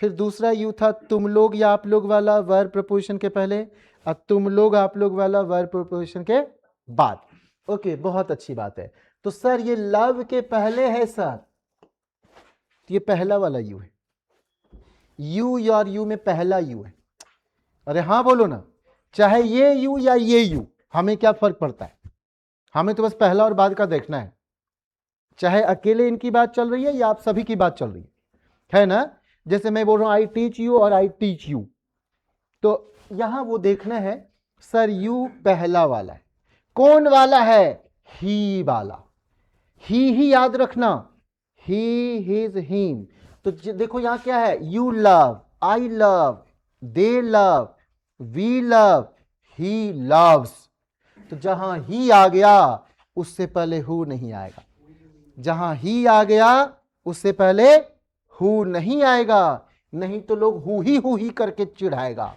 फिर दूसरा यू था तुम लोग या आप लोग वाला वर्ब प्रपोजिशन के पहले, और तुम लोग आप लोग वाला वर्ब प्रपोजिशन के बाद। ओके, बहुत अच्छी बात है। तो सर ये लव के पहले है सर, ये पहला वाला यू है। यू और यू में पहला यू है। अरे हाँ बोलो ना, चाहे ये यू या ये यू, हमें क्या फर्क पड़ता है? हमें तो बस पहला और बाद का देखना है, चाहे अकेले इनकी बात चल रही है या आप सभी की बात चल रही है ना? जैसे मैं बोल रहा हूं आई टीच यू और आई टीच यू, तो यहां वो देखना है सर यू पहला वाला है, कौन वाला है? ही वाला। ही याद रखना, ही हिज हिम। तो देखो यहां क्या है, you love, I love, they love, we love, he loves. तो जहां ही आ गया उससे पहले हु नहीं आएगा, जहां ही आ गया उससे पहले हु नहीं आएगा, नहीं तो लोग हु ही करके चिढ़ाएगा।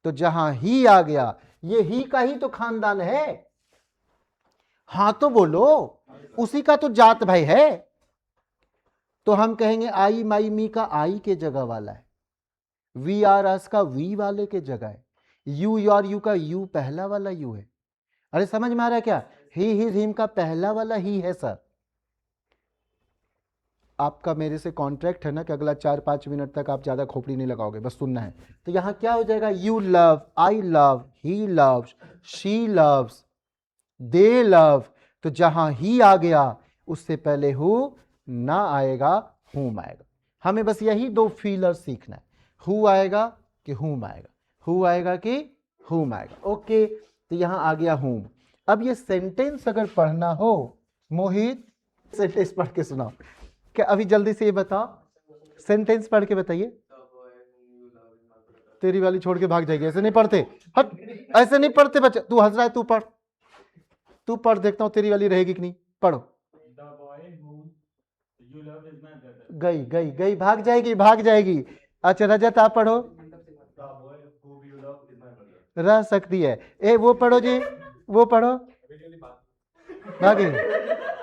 तो जहां ही आ गया, ये ही का ही तो खानदान है। हां तो बोलो, उसी का तो जात भाई है। तो हम कहेंगे आई माई मी का आई के जगह वाला है, वी आर अस का वी वाले के जगह है, यू योर यू का यू पहला वाला यू है। अरे समझ में आ रहा है क्या? ही हिज हिम का पहला वाला ही है सर। आपका मेरे से कॉन्ट्रैक्ट है ना कि अगला 4-5 मिनट तक आप ज्यादा खोपड़ी नहीं लगाओगे, बस सुनना है। तो यहां क्या हो जाएगा, you love, I love, he loves, she loves, they love. तो जहां ही आ गया उससे पहले हु ना आएगा, हुम आएगा। हमें बस यही 2 फीलर सीखना है, हु आएगा कि हुम आएगा, हु आएगा कि हुम आएगा। ओके, तो यहां आ गया हुम। अब ये सेंटेंस अगर पढ़ना हो, मोहित सेंटेंस पढ़ के सुनाओ। क्या अभी जल्दी से ये बताओ, सेंटेंस पढ़ के बताइए। तेरी वाली छोड़ के भाग जाएगी, ऐसे नहीं पढ़ते, हट, ऐसे नहीं पढ़ते बच्चे। तू हंस रहा है, तू पढ़, तू पढ़, देखता हूं तेरी वाली रहेगी कि नहीं। पढ़ो। गई गई गई, भाग जाएगी, भाग जाएगी। अच्छा रजत आप पढ़ो। रह सकती है। ए वो पढ़ो जी, वो पढ़ो, भागे।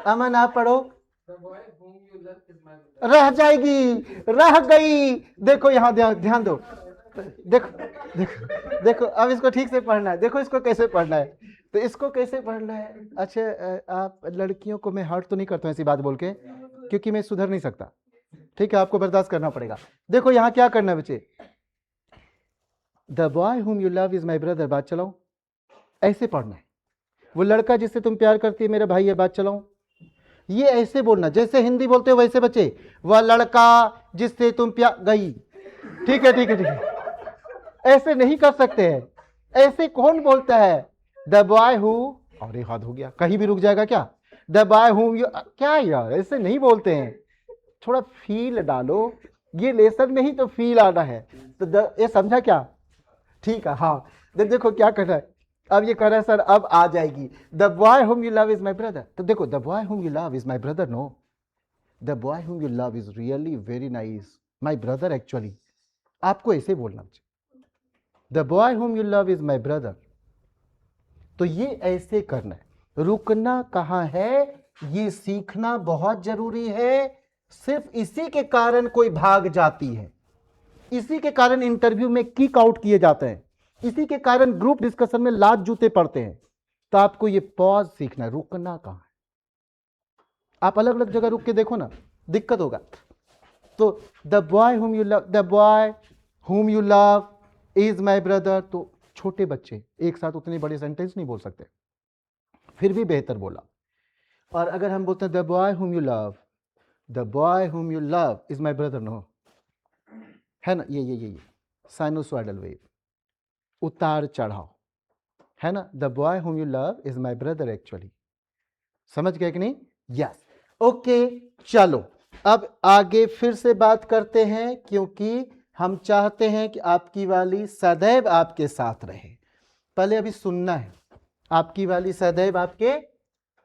अमन आप पढ़ो। रह जाएगी, रह गई। देखो यहां ध्यान दो, देखो देखो देखो, अब इसको ठीक से पढ़ना है। देखो इसको कैसे पढ़ना है, तो इसको कैसे पढ़ना है। अच्छा आप लड़कियों को मैं हर्ट तो नहीं करता हूं ऐसी बात बोल के, क्योंकि मैं सुधर नहीं सकता, ठीक है, आपको बर्दाश्त करना पड़ेगा। देखो यहां क्या करना है बच्चे, the boy whom you love is my brother, बात चलाओ, ऐसे पढ़ना है। वो लड़का जिससे तुम प्यार करती है मेरा भाई है, बात चलाओ। ये ऐसे बोलना जैसे हिंदी बोलते हो वैसे बच्चे। वह लड़का जिससे तुम प्यार, गई, ठीक है ठीक है ठीक है, ऐसे नहीं कर सकते हैं। ऐसे कौन बोलता है, द बॉय हु, अरे हाथ हो गया, कहीं भी रुक जाएगा क्या, द बॉय हुम यू, क्या यार ऐसे नहीं बोलते हैं। थोड़ा फील डालो, ये लेसन में ही तो फील आना है। तो ये समझा क्या? ठीक है, हाँ। देखो क्या कर रहा है, अब ये कर रहा है सर अब आ जाएगी, the boy whom you love is my brother. तो देखो the boy whom you love is my brother, no, the boy whom you love is really very nice my brother actually. आपको ऐसे बोलना चाहिए, the boy whom you love is my brother. तो ये ऐसे करना है। रुकना कहाँ है, ये सीखना बहुत जरूरी है। सिर्फ इसी के कारण कोई भाग जाती है, इसी के कारण इंटरव्यू में किक आउट किए जाते हैं, इसी के कारण ग्रुप डिस्कशन में लात जूते पड़ते हैं। तो आपको ये पॉज सीखना है, रुकना कहां है। आप अलग अलग जगह रुक के देखो ना, दिक्कत होगा। तो the boy whom you love, the boy whom you love is my brother. तो छोटे बच्चे एक साथ उतने बड़े सेंटेंस नहीं बोल सकते, फिर भी बेहतर बोला। और अगर हम बोलते हैं the boy whom you love, the boy whom you love is my brother, no, है ना, ये साइनोसॉइडल वेव, उतार चढ़ाव, है ना। The boy whom you love is my brother actually, समझ गए कि नहीं? Yes, okay. चलो अब आगे फिर से बात करते हैं, क्योंकि हम चाहते हैं कि आपकी वाली सदैव आपके साथ रहे। पहले अभी सुनना है, आपकी वाली सदैव आपके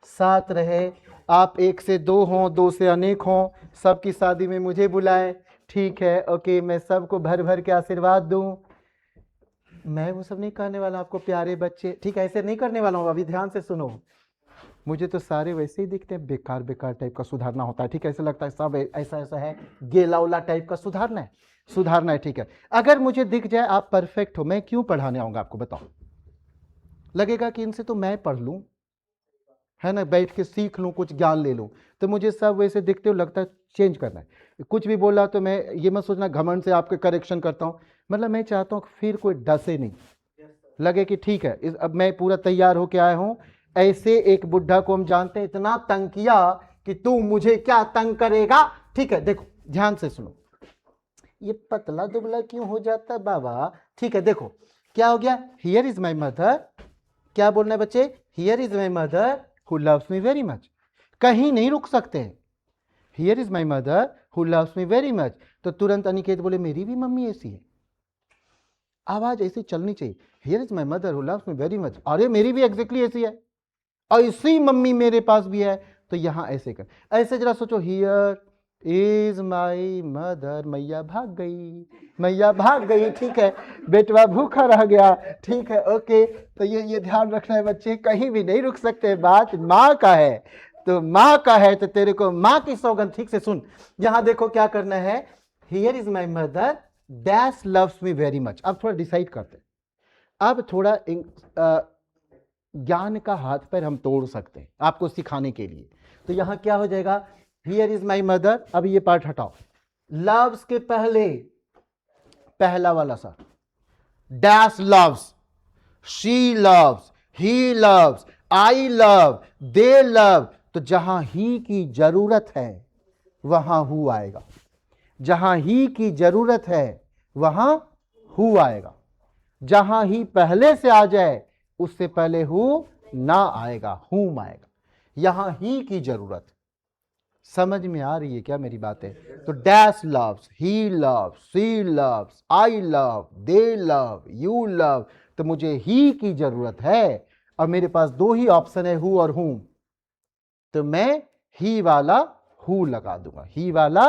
साथ रहे। आप 1 से 2 हों, 2 से अनेक हों, सबकी शादी में मुझे बुलाएं, ठीक है, ओके, मैं सबको भर भर के आशीर्वाद दूं। मैं वो सब नहीं करने वाला, आपको प्यारे बच्चे, ठीक है, ऐसे नहीं करने वाला हूँ। अभी ध्यान से सुनो, मुझे तो सारे वैसे ही दिखते हैं, बेकार बेकार टाइप का सुधारना होता है, ठीक है, ऐसा लगता है सब ऐसा ऐसा है, गेला उला टाइप का सुधारना है, ठीक है। अगर मुझे दिख जाए आप परफेक्ट हो, मैं क्यों पढ़ाने आऊंगा आपको, बताओ? लगेगा कि इनसे तो मैं पढ़ लूं, है ना, बैठ के सीख लूं, कुछ ज्ञान ले लूं। तो मुझे सब वैसे दिखते हो, लगता है चेंज करना है। कुछ भी बोला तो मैं ये मत सोचना घमंड से आपके करेक्शन करता हूं, मतलब मैं चाहता हूं फिर कोई डसे नहीं, लगे कि ठीक है अब मैं पूरा तैयार होके आया हूं। ऐसे एक बुढ़ा को हम जानते हैं, इतना तंग किया कि तू मुझे क्या तंग करेगा, ठीक है। देखो ध्यान से सुनो, ये पतला दुबला क्यों हो जाता है बाबा, ठीक है। देखो क्या हो गया, हियर इज माई मदर, क्या बोलना है बच्चे, here is my mother who loves me very much, कहीं नहीं रुक सकते। Here is my mother who loves me very much, तो तुरंत अनिकेत बोले मेरी भी मम्मी ऐसी है, आवाज ऐसी चलनी चाहिए। Here is my mother who loves me very much, अरे मेरी भी एग्जैक्टली ऐसी है, ऐसी मम्मी मेरे पास भी है। तो यहां ऐसे कर, ऐसे जरा सोचो, हियर इज माई मदर, मैया भाग गई, ठीक है, बेटवा भूखा रह गया, ठीक है, ओके। तो ये ध्यान रखना है बच्चे, कहीं भी नहीं रुक सकते, बात माँ का है, तो माँ का है तो तेरे को माँ की सौगंध, ठीक से सुन। यहां देखो क्या करना है, here is my mother dash loves me very much. अब थोड़ा डिसाइड करते हैं, अब थोड़ा ज्ञान का हाथ पैर हम तोड़ सकते हैं आपको सिखाने के लिए। तो यहां क्या हो जाएगा, हियर इज माई मदर, अब ये पार्ट हटाओ, लव्स के पहले पहला वाला सा, dash loves, she loves, he loves, I love, they love, तो जहां ही की जरूरत है वहां हु आएगा, जहां ही की जरूरत है वहां हु आएगा, जहां ही पहले से आ जाए उससे पहले हु ना आएगा, हुम आएगा। यहां ही की जरूरत, समझ में आ रही है क्या मेरी बातें? तो dash loves, he loves, she loves, I love, they love, you love, तो मुझे ही की जरूरत है और मेरे पास 2 ही ऑप्शन है, हु और हुम, तो मैं ही वाला हु लगा दूंगा, ही वाला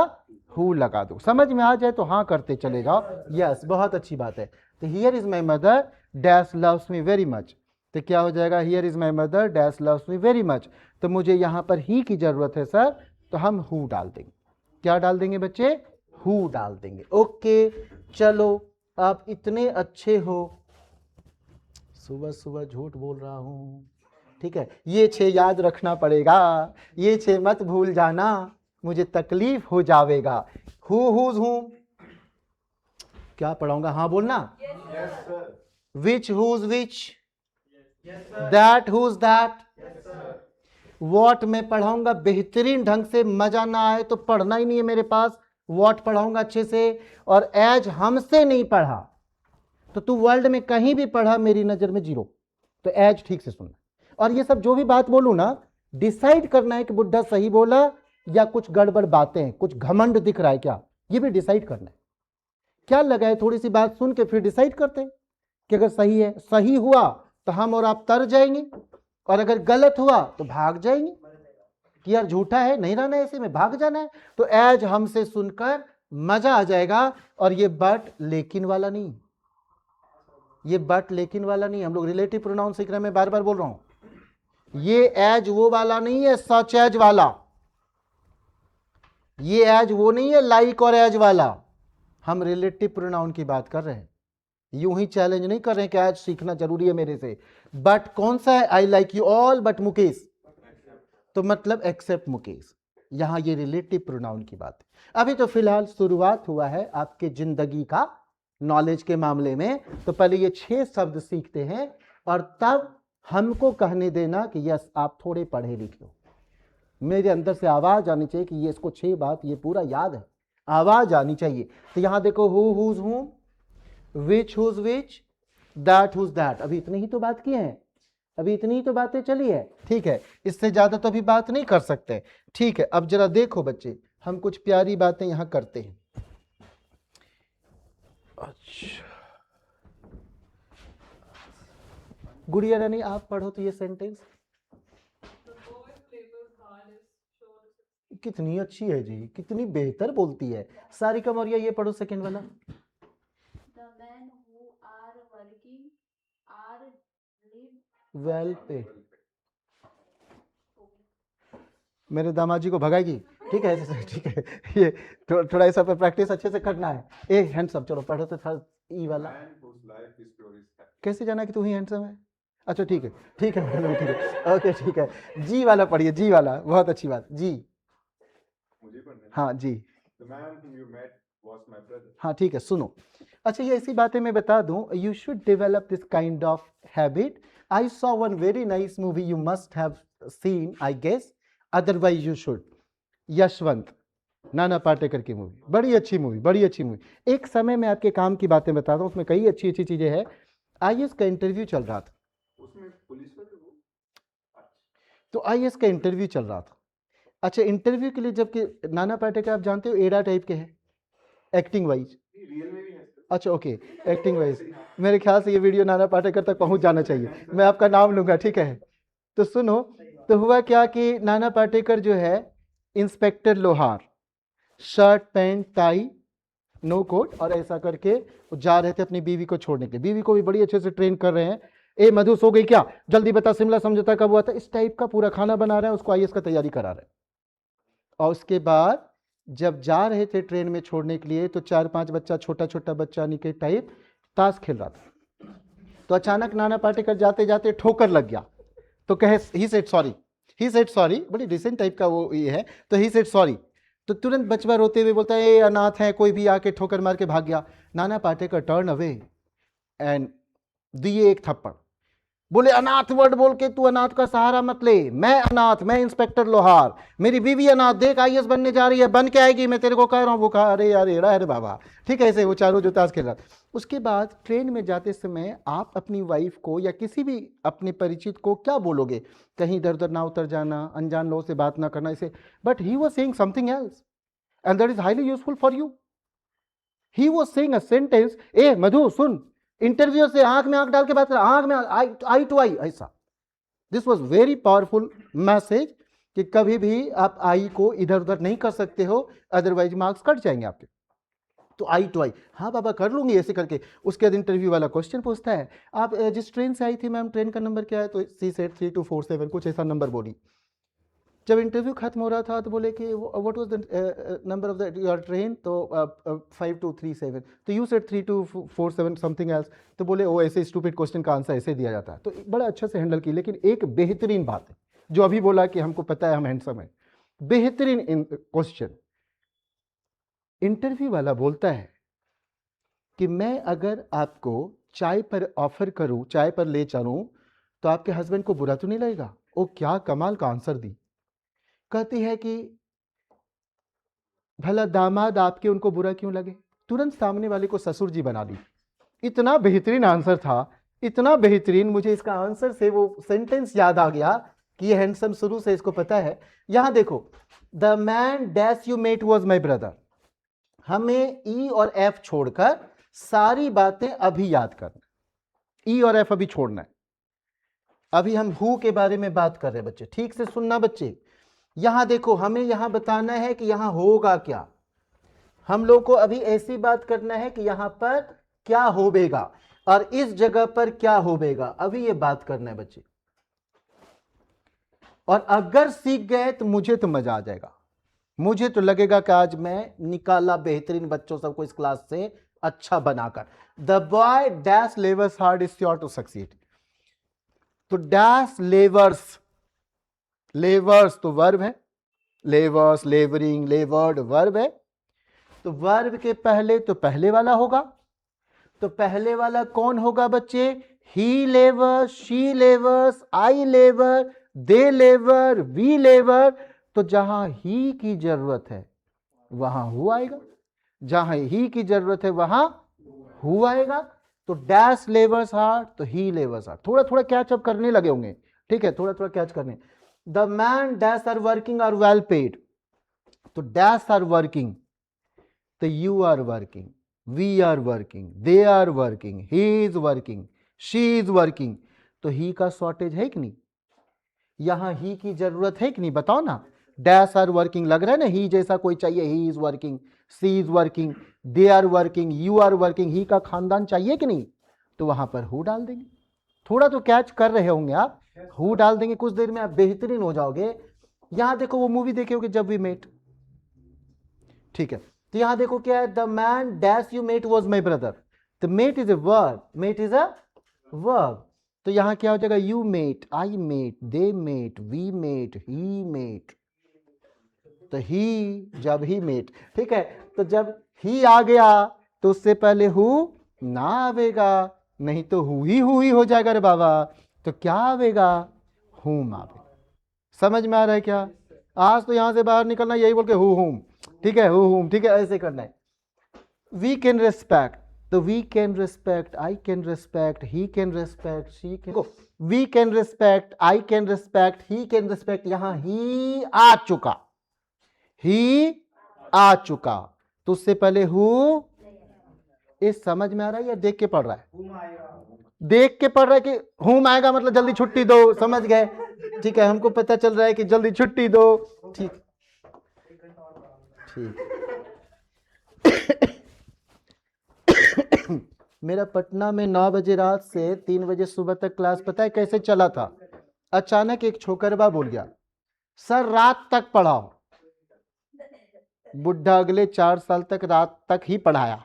हु लगा दूंगा। समझ में आ जाए तो हाँ करते चले जाओ, यस, बहुत अच्छी बात है। तो here is my mother dash loves me very much, तो क्या हो जाएगा, here is my mother dash loves me very much, तो मुझे यहां पर ही की जरूरत है सर, तो हम हु डाल देंगे। क्या डाल देंगे बच्चे, हु डाल देंगे, ओके। चलो आप इतने अच्छे हो, सुबह सुबह झूठ बोल रहा हूं, ठीक है, ये 6 याद रखना पड़ेगा, ये 6 मत भूल जाना, मुझे तकलीफ हो जाएगा। हुज हुम क्या पढ़ाऊंगा, हाँ बोलना, which whose which, that whose that, what मैं पढ़ाऊंगा बेहतरीन ढंग से, मजा ना आए तो पढ़ना ही नहीं है मेरे पास, वॉट पढ़ाऊंगा अच्छे से, और एज हमसे नहीं पढ़ा तो तू वर्ल्ड में कहीं भी पढ़ा मेरी नजर में 0, तो एज ठीक से सुनना। और ये सब जो भी बात बोलूं ना, डिसाइड करना है कि बुढ़ा सही बोला या कुछ गड़बड़ बातें हैं, कुछ घमंड दिख रहा है क्या, ये भी डिसाइड करना है। क्या लगा है, थोड़ी सी बात सुन के फिर डिसाइड करते हैं कि अगर सही है, सही हुआ तो हम और आप तर जाएंगे, और अगर गलत हुआ तो भाग जाएंगे कि यार झूठा है, नहीं रहना है ऐसे में, भाग जाना है। तो एज हमसे सुनकर मजा आ जाएगा। और ये बट लेकिन वाला नहीं, ये बट लेकिन वाला नहीं, हम लोग रिलेटिव प्रोनाउन सीख रहे हैं, मैं बार बार बोल रहा हूं, ये एज वो वाला नहीं है, सच एज वाला, ये एज वो नहीं है लाइक और एज वाला, हम रिलेटिव प्रोनाउन की बात कर रहे हैं। यूं ही चैलेंज नहीं कर रहे हैं कि एज सीखना जरूरी है मेरे से। बट कौन सा है, I like you all but Mukesh, तो मतलब एक्सेप्ट मुकेश, यहां ये रिलेटिव प्रोनाउन की बात है। अभी तो फिलहाल शुरुआत हुआ है आपके जिंदगी का नॉलेज के मामले में, तो पहले ये 6 शब्द सीखते हैं और तब हमको कहने देना कि यस आप थोड़े पढ़े लिखे हो। मेरे अंदर से आवाज आनी चाहिए कि ये इसको 6 बात ये पूरा याद है, आवाज आनी चाहिए। तो यहां देखो who whose whom, which whose which, that whose that. अभी इतनी ही तो बात किए हैं, अभी इतनी ही तो बातें चली है, ठीक है, इससे ज्यादा तो अभी बात नहीं कर सकते। ठीक है, अब जरा देखो बच्चे, हम कुछ प्यारी बातें यहां करते हैं। अच्छा गुड़िया रानी आप पढ़ो तो ये सेंटेंस। कितनी अच्छी है जी, कितनी बेहतर बोलती है। सारिका मौर्य ये पढ़ो सेकंड वाला। The men who are working are live well पे। मेरे दामाद जी को भगाएगी, ठीक है ठीक है, ये थोड़ा ऐसा पे प्रैक्टिस अच्छे से करना है। ए हैंडसम, चलो पढ़ो तो था ई वाला। कैसे जाना कि तू ही हैंडसम है? अच्छा ठीक है ठीक है ठीक है ओके ठीक है। जी वाला पढ़िए, जी वाला, बहुत अच्छी बात। जी मुझे पढ़ना है। हाँ जी, The man whom you met was my brother. हाँ ठीक है सुनो। अच्छा ये ऐसी बातें मैं बता दूं, you should develop this kind of habit. I saw one very nice movie, you must have seen I guess, otherwise you should. Yashwant, Nana Patekar की मूवी, बड़ी अच्छी मूवी, बड़ी अच्छी मूवी। एक समय में आपके काम की बातें बताता हूँ, उसमें कई अच्छी अच्छी चीजें हैं। आईएएस का इंटरव्यू चल रहा था, उसमें पुलिस वाले वो तो आईएएस का इंटरव्यू चल रहा था। अच्छा इंटरव्यू के लिए, जबकि नाना पाटेकर आप जानते हो एडा टाइप के हैं एक्टिंग वाइज। रियल में भी है सर। अच्छा ओके, एक्टिंग वाइज मेरे ख्याल से ये वीडियो नाना पाटेकर तक पहुंच जाना चाहिए, मैं आपका नाम लूंगा, ठीक है। तो सुनो, तो हुआ क्या कि नाना पाटेकर जो है inspector Lohar, shirt pant tie no coat और ऐसा करके जा रहे थे अपनी बीवी को छोड़ने के लिए। बीवी को भी बड़ी अच्छे से ट्रेन कर रहे हैं, ए मधु सो गई क्या, जल्दी बता शिमला समझौता कब हुआ था, इस टाइप का पूरा खाना बना रहे हैं, उसको आईएएस का तैयारी करा रहे हैं। और उसके बाद जब जा रहे थे ट्रेन में छोड़ने के लिए, तो 4-5 बच्चा, छोटा छोटा बच्चा निके टाइप ताश खेल रहा था। तो अचानक नाना पाटेकर जाते जाते ठोकर लग गया, तो कहे he said sorry, he said sorry, बड़ी डिसेंट टाइप का वो ये है, तो ही सेड सॉरी। तो तुरंत बचवा रोते हुए बोलता है ए अनाथ है, कोई भी आके ठोकर मार के भाग गया। Nana Patekar turn away and दिए एक थप्पड़, बोले अनाथ वर्ड बोल के तू अनाथ का सहारा मत ले, मैं अनाथ, मैं इंस्पेक्टर लोहार, मेरी बीवी अनाथ, देख आईएएस बनने जा रही है, बन के आएगी, मैं तेरे को कह रहा हूँ। वो कहा अरे यार एड़ा है रे बाबा, ठीक है, ऐसे वो चारों जो ताश खेल रहा। उसके बाद ट्रेन में जाते समय आप अपनी वाइफ को या किसी भी अपने परिचित को क्या बोलोगे, कहीं इधर उधर ना उतर जाना, अनजान लोगों से बात ना करना, इसे। But he was saying something else and that is highly useful for you. He was saying a sentence, A Madhu soon, interview से आंख में आंख डाल के बात कर, आंख में आई टू आई, ऐसा। This was very powerful message कि कभी भी आप आई को इधर उधर नहीं कर सकते हो, अदरवाइज मार्क्स कट जाएंगे आपके। तो आई टू आई, हाँ बाबा कर लूंगी ऐसे करके। उसके बाद इंटरव्यू वाला क्वेश्चन पूछता है, आप जिस ट्रेन से आई थी मैम, ट्रेन का नंबर क्या है, तो सी सेट 3247 कुछ ऐसा नंबर बोली। जब इंटरव्यू खत्म हो रहा था तो बोले कि what was the number of the your train, तो 5237, तो यू सेड 3247 समथिंग एल्स। तो बोले वो ऐसे स्टूपिड क्वेश्चन का आंसर ऐसे दिया जाता है। तो बड़ा अच्छा से हैंडल की। लेकिन एक बेहतरीन बात है जो अभी बोला कि हमको पता है हम हैंडसम है, बेहतरीन क्वेश्चन। इंटरव्यू वाला बोलता है कि मैं अगर आपको चाय पर ऑफर करूं, चाय पर ले चलूं, तो आपके हस्बैंड को बुरा तो नहीं लगेगा? वो क्या कमाल का आंसर दी। कहती है कि भला दामाद आपके उनको बुरा क्यों लगे। तुरंत सामने वाले को ससुर जी बना दी। इतना बेहतरीन आंसर था, इतना बेहतरीन। मुझे इसका आंसर से वो सेंटेंस याद आ गया कि ये हैंडसम शुरू से इसको पता है। यहां देखो, the man dash you met was my brother. हमें ई और एफ छोड़कर सारी बातें अभी याद करना, ई और एफ अभी छोड़ना है। अभी हम हु के बारे में बात कर रहे हैं बच्चे, ठीक से सुनना बच्चे। यहां देखो, हमें यहां बताना है कि यहां होगा क्या। हम लोग को अभी ऐसी बात करना है कि यहां पर क्या होवेगा और इस जगह पर क्या होवेगा, अभी ये बात करना है बच्चे। और अगर सीख गए तो मुझे तो मजा आ जाएगा, मुझे तो लगेगा कि आज मैं निकाला बेहतरीन बच्चों सबको इस क्लास से अच्छा बनाकर। The boy dash labours hard is sure to succeed. तो डैश लेवर्स, लेवर्स तो वर्ब है, लेवर्स, लेवरिंग, लेवर्ड वर्ब है। तो वर्ब के पहले तो पहले वाला होगा। तो पहले वाला कौन होगा बच्चे? ही लेवर, she levers, I lever, they lever, we लेवर। तो जहां ही की जरूरत है वहां हु आएगा। जहां ही की जरूरत है वहां हु आएगा। तो डैश लेवर्स हार्ड तो ही लेवर्स हार्ड। थोड़ा थोड़ा कैच अप करने लगे होंगे, ठीक है, थोड़ा थोड़ा कैच करने। The man dash are working are well paid, तो डैश आर वर्किंग तो you are working, we are working, they are working, he is working, she is working, तो ही का शॉर्टेज है कि नहीं, यहां ही की जरूरत है कि नहीं, बताओ ना। डैश आर वर्किंग लग रहा है ना, ही जैसा कोई चाहिए, he is working, she is working, they are working, you are working, he का खानदान चाहिए कि नहीं, तो वहां पर हु डाल देंगे। थोड़ा तो कैच कर रहे होंगे आप, हु डाल देंगे, कुछ देर में आप बेहतरीन हो जाओगे। यहां देखो वो मूवी देखे होगे जब वी मेट, ठीक है, तो यहां देखो क्या है, the man dash you met was my brother, the met is a verb, met is a verb, तो यहां क्या हो जाएगा, you met, I met, they met, we met, he met, तो ही जब ही मेट, ठीक है, तो जब ही आ गया तो उससे पहले हु ना आवेगा, नहीं तो हु ही हो जाएगा रे बाबा, तो क्या आवेगा, हुम आवेगा। समझ में आ रहा है क्या? आज तो यहां से बाहर निकलना यही बोल के हुम, ठीक है, हुम, ठीक है, ऐसे करना है। वी कैन रिस्पेक्ट, तो we can respect, I can respect, he can respect, she can, we can respect, I can respect, he can respect, यहां ही आ चुका, ही आ चुका, तो उससे पहले हु, इस समझ में आ रहा है या देख के पढ़ रहा है? देख के पढ़ रहा है कि हुम आएगा मतलब जल्दी छुट्टी दो, समझ गए, ठीक है, हमको पता चल रहा है कि जल्दी छुट्टी दो, ठीक ठीक। मेरा पटना में 9 बजे रात से 3 बजे सुबह तक क्लास, पता है कैसे चला था? अचानक एक छोकरबा बोल गया, सर रात तक पढ़ाओ। बुढ़ा अगले 4 साल तक रात तक ही पढ़ाया।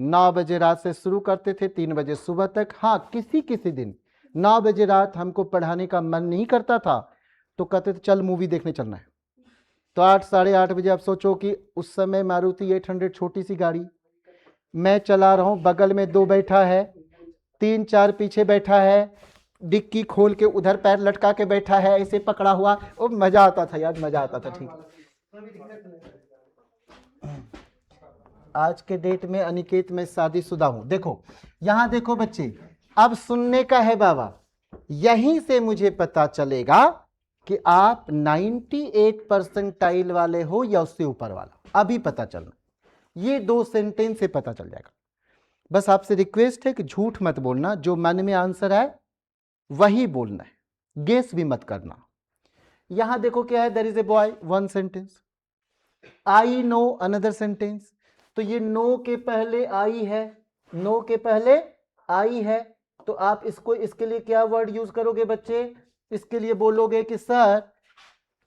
9 बजे रात से शुरू करते थे 3 बजे सुबह तक। हाँ, किसी किसी दिन 9 बजे रात हमको पढ़ाने का मन नहीं करता था तो कहते थे चल मूवी देखने चलना है, तो 8 साढ़े 8 बजे आप सोचो कि उस समय मारुति 800 छोटी सी गाड़ी, मैं चला रहा हूं, बगल में 2 बैठा है, 3-4 पीछे बैठा है, डिक्की खोल के उधर पैर लटका के बैठा है, ऐसे पकड़ा हुआ, वो मजा आता था यार, मजा आता था। ठीक, आज के डेट में अनिकेत में शादीशुदा हूं। देखो यहां देखो बच्चे, अब सुनने का है बाबा, यहीं से मुझे पता चलेगा कि आप 98 परसेंटाइल वाले हो या उससे ऊपर वाला, अभी पता चलना, ये 2 सेंटेंस से पता चल जाएगा। बस आपसे रिक्वेस्ट है कि झूठ मत बोलना, जो मन में आंसर है वही बोलना है, गेस भी मत करना। यहां देखो क्या है, there is a boy, 1 sentence, I know another sentence, तो ये नो के पहले आई है, नो के पहले आई है, तो आप इसको, इसके लिए क्या वर्ड यूज करोगे बच्चे? इसके लिए बोलोगे कि sir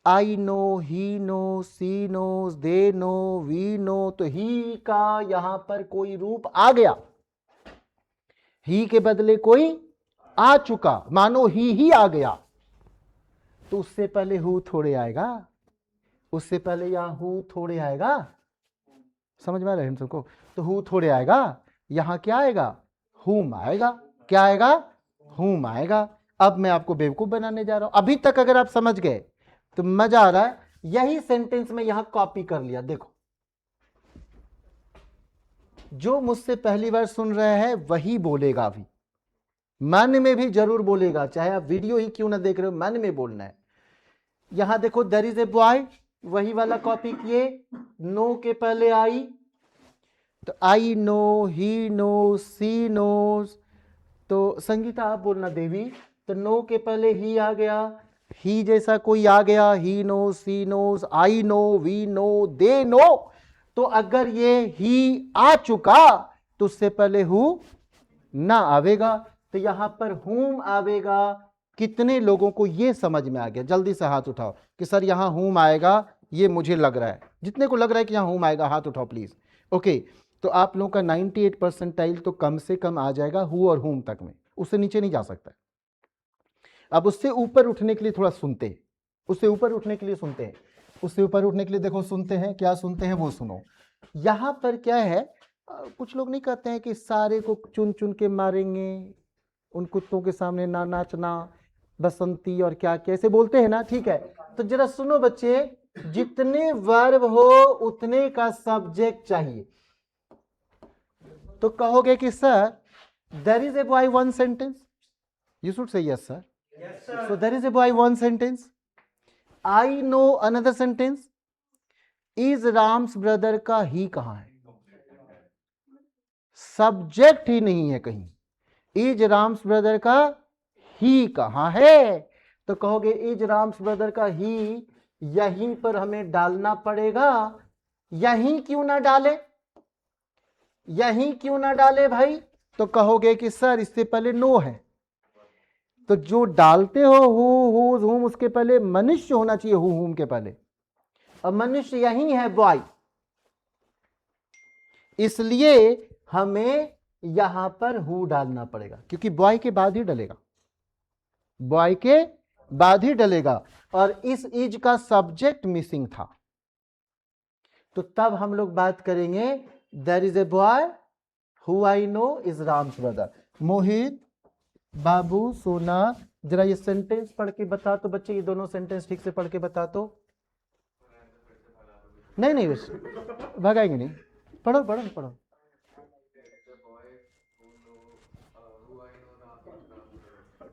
I know, he know, she knows, they know, we know, तो ही का यहां पर कोई रूप आ गया, ही के बदले कोई आ चुका, मानो ही आ गया, तो उससे पहले हु थोड़े आएगा, उससे पहले यहां हु थोड़े आएगा, समझ में आ रहा है हम सबको? तो हु थोड़े आएगा, यहां क्या आएगा, हुम आएगा, क्या आएगा, हुम आएगा। अब मैं आपको बेवकूफ बनाने जा रहा हूं, अभी तक अगर आप समझ गए तो मजा आ रहा है। यही सेंटेंस में यहां कॉपी कर लिया, देखो जो मुझसे पहली बार सुन रहे हैं वही बोलेगा, अभी मन में भी जरूर बोलेगा, चाहे आप वीडियो ही क्यों ना देख रहे हो, मन में बोलना है। यहां देखो देयर इज ए बॉय, वही वाला कॉपी किए, नो के पहले आई, तो I know, he know, she knows, तो संगीता आप बोलना देवी, तो नो के पहले ही आ गया, ही जैसा कोई आ गया, he know, she knows, I know, we know, they know, तो अगर ये ही आ चुका तो उससे पहले हु ना आवेगा, तो यहां पर हुम आवेगा। कितने लोगों को ये समझ में आ गया? जल्दी से हाथ उठाओ कि सर यहां हुम आएगा, ये मुझे लग रहा है। जितने को लग रहा है कि यहां हुम आएगा हाथ उठाओ प्लीज। ओके, तो आप लोगों का 98 परसेंटाइल तो कम से कम आ जाएगा हु और हुम तक में, उससे नीचे नहीं जा सकता। अब उससे ऊपर उठने के लिए थोड़ा सुनते हैं, उससे ऊपर उठने के लिए सुनते हैं, उससे ऊपर उठने के लिए देखो सुनते हैं, क्या सुनते हैं वो सुनो। यहां पर क्या है, कुछ लोग नहीं कहते हैं कि सारे को चुन चुन के मारेंगे, उन कुत्तों के सामने ना नाचना, बसंती और क्या कैसे बोलते हैं ना, ठीक है। तो जरा सुनो बच्चे, जितने वर्ब हो उतने का सब्जेक्ट चाहिए। तो कहोगे कि sir there is a boy one sentence, you should say yes sir. So there is a boy one sentence. I know another sentence. Is Ram's brother का ही कहां है? सब्जेक्ट ही नहीं है कहीं. इज राम्स ब्रदर का ही कहां है? तो कहोगे इज राम्स ब्रदर का ही यहीं पर हमें डालना पड़ेगा. यहीं क्यों ना डाले? यहीं क्यों ना डाले भाई? तो कहोगे कि सर इससे पहले नो है. तो जो डालते हो हु हुम उसके पहले मनुष्य होना चाहिए, हु हुम के पहले. अब मनुष्य यही है बॉय, इसलिए हमें यहां पर हु डालना पड़ेगा, क्योंकि बॉय के बाद ही डलेगा. बॉय के बाद ही डलेगा. और इस इज का सब्जेक्ट मिसिंग था. तो तब हम लोग बात करेंगे there is a boy who I know is Ram's brother. Mohit, बाबू, सोना, जरा ये सेंटेंस पढ़ के बता तो बच्चे, ये दोनों सेंटेंस ठीक से पढ़ के बता तो. नहीं बस भगाएंगे नहीं. पढ़ो पढ़ो पढ़ो.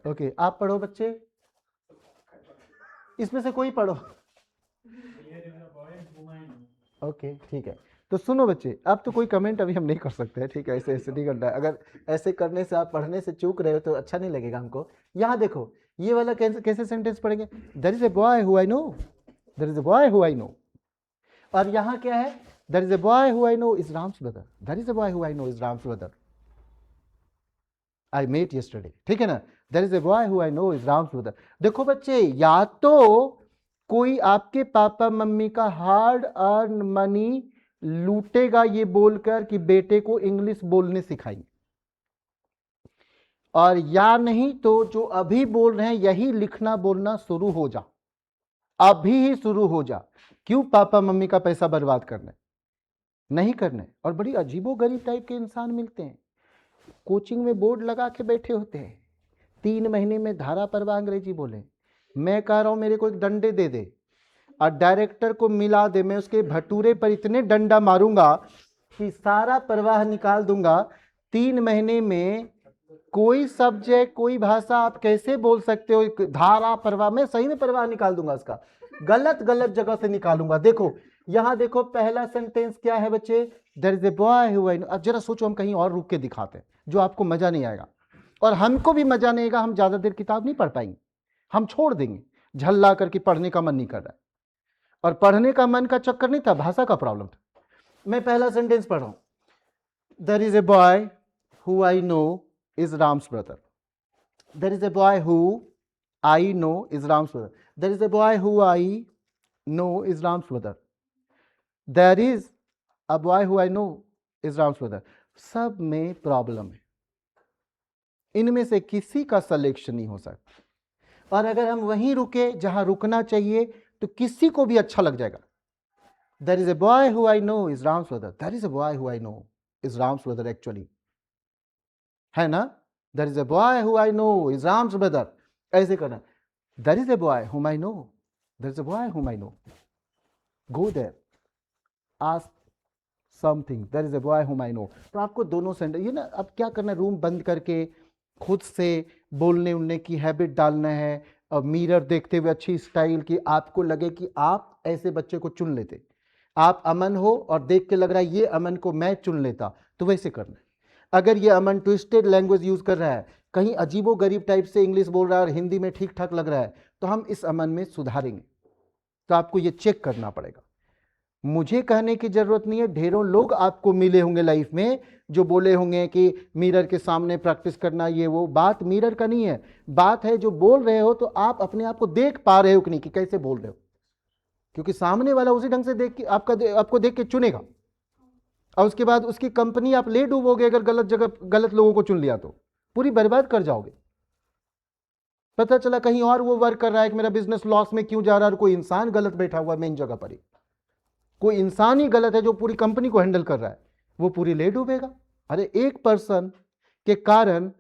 ओके आप पढ़ो बच्चे, इसमें से कोई पढ़ो. ओके ठीक है. तो सुनो बच्चे, अब तो कोई कमेंट अभी हम नहीं कर सकते हैं, ठीक है. ऐसे नहीं करना है. अगर ऐसे करने से आप पढ़ने से चूक रहे हो तो अच्छा नहीं लगेगा हमको. यहाँ देखो ये वाला कैसे सेंटेंस पढ़ेंगे? There is a boy who I know. There is a boy who I know. और यहाँ क्या है? There is a boy who I know is Ram's brother. There is a boy who I know is Ram's brother. I met yesterday. ठीक है ना. There is a boy who I know is Ram's brother. देखो बच्चे, या तो कोई आपके पापा मम्मी का हार्ड अर्न मनी लूटेगा ये बोलकर कि बेटे को इंग्लिश बोलने सिखाएंगे, और या नहीं तो जो अभी बोल रहे हैं यही लिखना बोलना शुरू हो जा. अभी ही शुरू हो जा. क्यों पापा मम्मी का पैसा बर्बाद करना? नहीं करना. और बड़ी अजीबो गरीब टाइप के इंसान मिलते हैं, कोचिंग में बोर्ड लगा के बैठे होते हैं, 3 महीने में धारा परवा अंग्रेजी बोले. मैं कह रहा हूं मेरे को एक डंडे दे दे और डायरेक्टर को मिला दे, मैं उसके भटूरे पर इतने डंडा मारूंगा कि सारा प्रवाह निकाल दूंगा. 3 महीने में कोई सब्जेक्ट कोई भाषा आप कैसे बोल सकते हो? धारा प्रवाह, मैं सही में प्रवाह निकाल दूंगा उसका, गलत जगह से निकालूंगा. देखो यहां देखो पहला सेंटेंस क्या है बच्चे? There is a boy who I know. अब जरा सोचो, हम कहीं और रुक के दिखाते हैं जो आपको मजा नहीं आएगा और हमको भी मजा नहीं आएगा. हम ज्यादा देर किताब नहीं पढ़ पाएंगे, हम छोड़ देंगे. झल्ला करके पढ़ने का मन नहीं कर रहा है, और पढ़ने का मन का चक्कर नहीं था, भाषा का प्रॉब्लम था. मैं पहला सेंटेंस पढ़ रहा हूं. There is a boy who I know is Ram's brother. There is a boy who I know is Ram's brother. There is a boy who I know is Ram's brother. There is a boy who I know is Ram's brother. सब में प्रॉब्लम है, इनमें से किसी का सिलेक्शन नहीं हो सकता. और अगर हम वहीं रुके जहां रुकना चाहिए तो किसी को भी अच्छा लग जाएगा. There is a boy who I know is Ram's brother. There is a boy who I know is Ram's brother. Actually है ना. There is a boy who I know is Ram's brother. ऐसे करना. There is a boy whom I know. There is a boy whom I know. Go there, ask something. There is a boy whom I no. तो आपको दोनों सेंटेंस ये ना, अब क्या करना है, रूम बंद करके खुद से बोलने उलने की हैबिट डालना है. और मिरर देखते हुए अच्छी स्टाइल की, आपको लगे कि आप ऐसे बच्चे को चुन लेते. आप अमन हो और देख के लग रहा है ये अमन को मैं चुन लेता, तो वैसे करना है. अगर ये अमन ट्विस्टेड लैंग्वेज यूज कर रहा है, कहीं अजीबो गरीब टाइप से इंग्लिश बोल रहा है और हिंदी में ठीक ठाक लग रहा है, तो हम इस अमन में सुधारेंगे. तो आपको ये चेक करना पड़ेगा. मुझे कहने की जरूरत नहीं है, ढेरों लोग आपको मिले होंगे लाइफ में जो बोले होंगे कि मिरर के सामने प्रैक्टिस करना, ये वो. बात मिरर का नहीं है, बात है जो बोल रहे हो तो आप अपने आप को देख पा रहे हो कि नहीं, कि कैसे बोल रहे हो. क्योंकि सामने वाला उसी ढंग से देख के आपको देख के चुनेगा, और उसके बाद उसकी कंपनी आप ले डूबोगे. अगर गलत जगह गलत लोगों को चुन लिया तो पूरी बर्बाद कर जाओगे. पता चला कहीं और वो वर्क कर रहा है कि मेरा बिजनेस लॉस में क्यों जा रहा है, और कोई इंसान गलत बैठा हुआ है मेन जगह पर ही. कोई इंसान ही गलत है जो पूरी कंपनी को हैंडल कर रहा है, वो पूरी ले डूबेगा. अरे एक पर्सन के कारण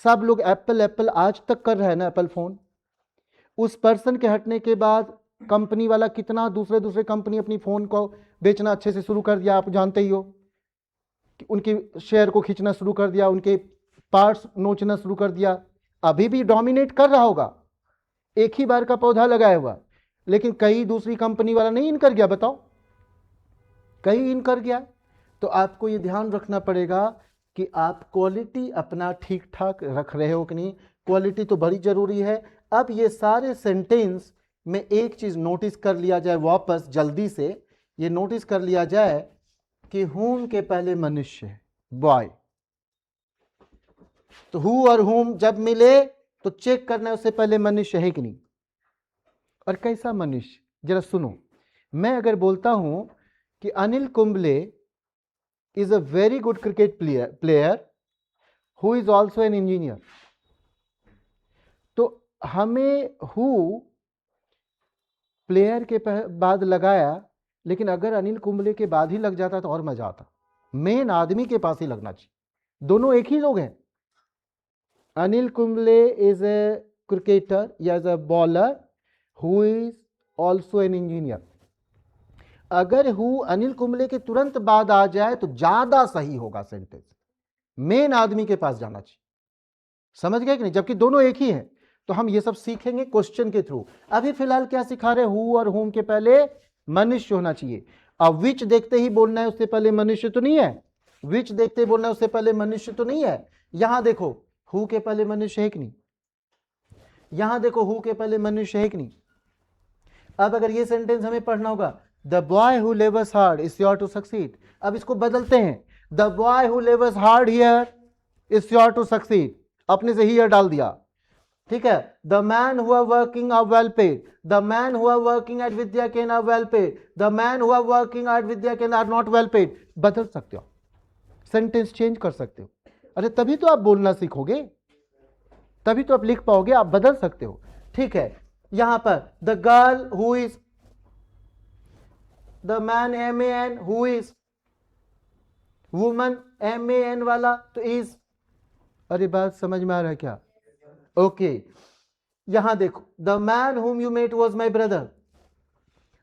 सब लोग एप्पल आज तक कर रहे हैं ना, एप्पल फोन. उस पर्सन के हटने के बाद कंपनी वाला कितना दूसरे कंपनी अपनी फोन को बेचना अच्छे से शुरू कर दिया, आप जानते ही हो. उनके शेयर को खींचना शुरू कर दिया, उनके पार्ट्स नोचना शुरू कर दिया, अभी भी डोमिनेट कर रहा होगा, एक ही बार का पौधा लगाया हुआ, लेकिन कहीं दूसरी कंपनी वाला नहीं इन कर गया, बताओ, कहीं इन कर गया। तो आपको ये ध्यान रखना पड़ेगा कि आप क्वालिटी अपना ठीक ठाक रख रहे हो कि नहीं, क्वालिटी तो बड़ी जरूरी है। अब ये सारे सेंटेंस में एक चीज नोटिस कर लिया जाए, वापस जल्दी से ये नोटिस कर लिया जाए कि whom के पहले मनुष्य है, बॉय। तो who और whom जब मिले तो चेक करना है उससे पहले मनुष्य है कि नहीं। और कैसा मनुष्य, जरा सुनो, मैं अगर बोलता हूं कि Anil Kumble is a very good cricket player who is also an engineer, तो हमें who प्लेयर के बाद लगाया, लेकिन अगर अनिल कुंबले के बाद ही लग जाता तो और मजा आता, मेन आदमी के पास ही लगना चाहिए, दोनों एक ही लोग हैं। Anil Kumble is a cricketer या as a bowler who is also an engineer. अगर हु अनिल कुंबले के तुरंत बाद आ जाए तो ज्यादा सही होगा सेंटेंस, मेन आदमी के पास जाना चाहिए, समझ गए कि नहीं, जबकि दोनों एक ही हैं। तो हम ये सब सीखेंगे क्वेश्चन के थ्रू। अभी फिलहाल क्या सिखा रहे, हु और हुम के पहले मनुष्य होना चाहिए। अब विच देखते ही बोलना है उससे पहले मनुष्य तो नहीं है, विच देखते ही बोलना है उससे पहले मनुष्य तो नहीं है। यहां देखो हु के पहले मनुष्य है कि नहीं, यहां देखो हु के पहले मनुष्य है कि नहीं। अब अगर ये सेंटेंस हमें पढ़ना होगा, the boy who labours hard is sure to succeed. अब इसको बदलते हैं, the boy who labours hard here is sure to succeed, अपने से हियर डाल दिया, ठीक है। The man who are working are well paid, the man who are working at Vidya can are well paid, the man who are working at Vidya can are not well paid. बदल सकते हो, सेंटेंस चेंज कर सकते हो। अरे तभी तो आप बोलना सीखोगे, तभी तो आप लिख पाओगे, आप बदल सकते हो, ठीक है। यहां पर the girl who is, the man MAN who is, woman MAN वाला तो इज। अरे बात समझ में आ रहा है क्या, ओके। यहां देखो, the man whom you met was my brother,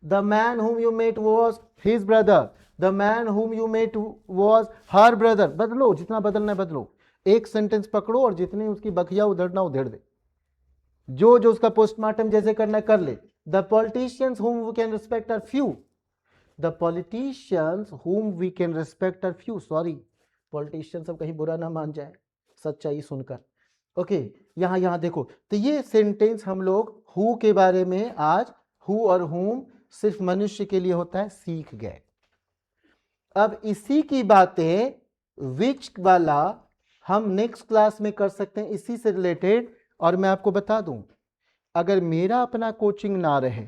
the man whom you met was his brother, the man whom you met was her brother. बदलो, जितना बदलना है बदलो, एक सेंटेंस पकड़ो और जितनी उसकी बखिया उधड़ना उधेड़ दे, जो जो उसका पोस्टमार्टम जैसे करना है कर ले। The politicians whom we can respect are few, the politicians whom we can respect are few. Sorry, politician सब कहीं बुरा ना मान जाए सच्चाई सुनकर, ओके। यहां देखो, तो ये सेंटेंस हम लोग हु के बारे में आज हु और हुम सिर्फ मनुष्य के लिए होता है सीख गए। अब इसी की बातें विच वाला हम नेक्स्ट क्लास में कर सकते हैं, इसी से रिलेटेड। और मैं आपको बता दूं, अगर मेरा अपना कोचिंग ना रहे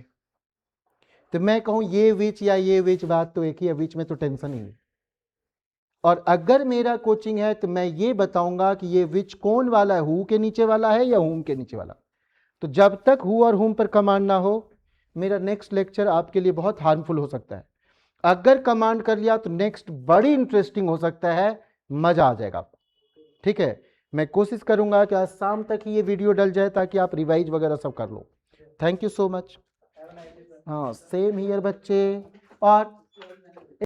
तो मैं कहूं ये विच या ये विच, बात तो एक ही है, विच में तो टेंशन ही नहीं। और अगर मेरा कोचिंग है तो मैं ये बताऊंगा कि ये विच कौन वाला है, हु के नीचे वाला है या हुम के नीचे वाला। तो जब तक हु और हुम पर कमांड ना हो, मेरा नेक्स्ट लेक्चर आपके लिए बहुत हार्मफुल हो सकता है। अगर कमांड कर लिया तो नेक्स्ट बड़ी इंटरेस्टिंग हो सकता है, मजा आ जाएगा, ठीक है। मैं कोशिश करूंगा कि आज शाम तक ही ये वीडियो डल जाए ताकि आप रिवाइज वगैरह सब कर लो। Thank you so much. हाँ, सेम हियर बच्चे। और